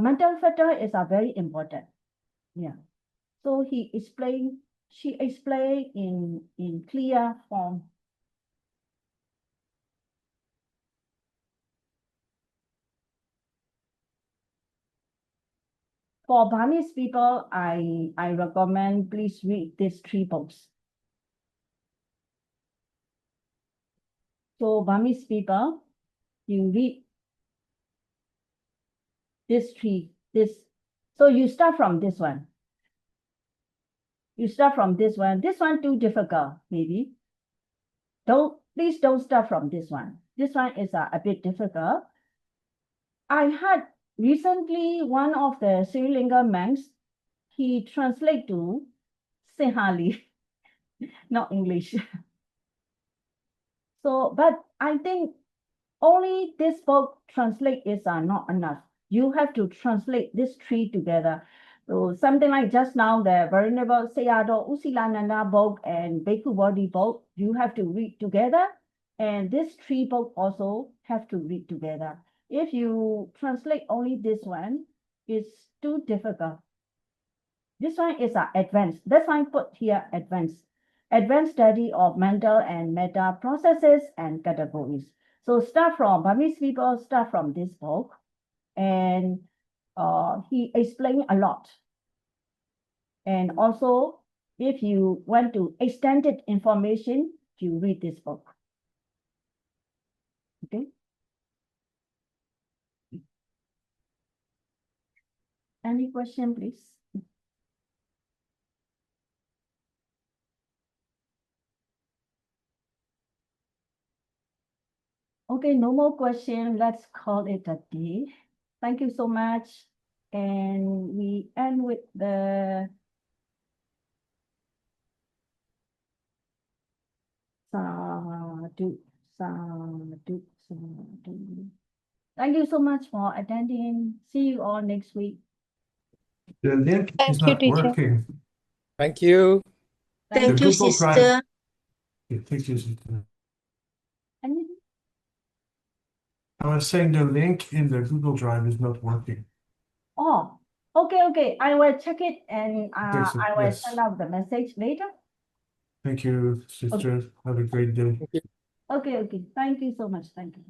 mental factor is very important. Yeah. So she explained in clear form. For Burmese people, I recommend please read these 3 books. So Burmese people, you read these 3. So you start from this one. You start from this one. This one too difficult, maybe. Please don't start from this one. This one is a bit difficult. I had recently one of the Sri Lanka monks, he translate to Sinhali, not English. So, but I think only this book translate is not enough. You have to translate these 3 together. So something like just now, the Venerable Sayadaw U Silananda book and Bhikkhu Bodhi book, you have to read together. And these 3 books also have to read together. If you translate only this one, it's too difficult. This one is advanced. That's why I put here advanced. Advanced study of mental and meta processes and categories. So start from Burmese people, start from this book. And he explained a lot. And also, if you want to extended information, you read this book. Okay. Any question, please? Okay, no more question. Let's call it a day. Thank you so much. And we end with the sadhu, sadhu, sadhu. Thank you so much for attending. See you all next week. The link is Thank you, not teacher. working. Thank you. Thank The you, Google Drive- sister. Yeah, thank you, sister. Anything? I was saying the link in the Google Drive is not working. Oh, okay. I will check it and Okay, so I will yes. send out the message later. Thank you, sister. Have a great day. Okay. Thank you so much. Thank you.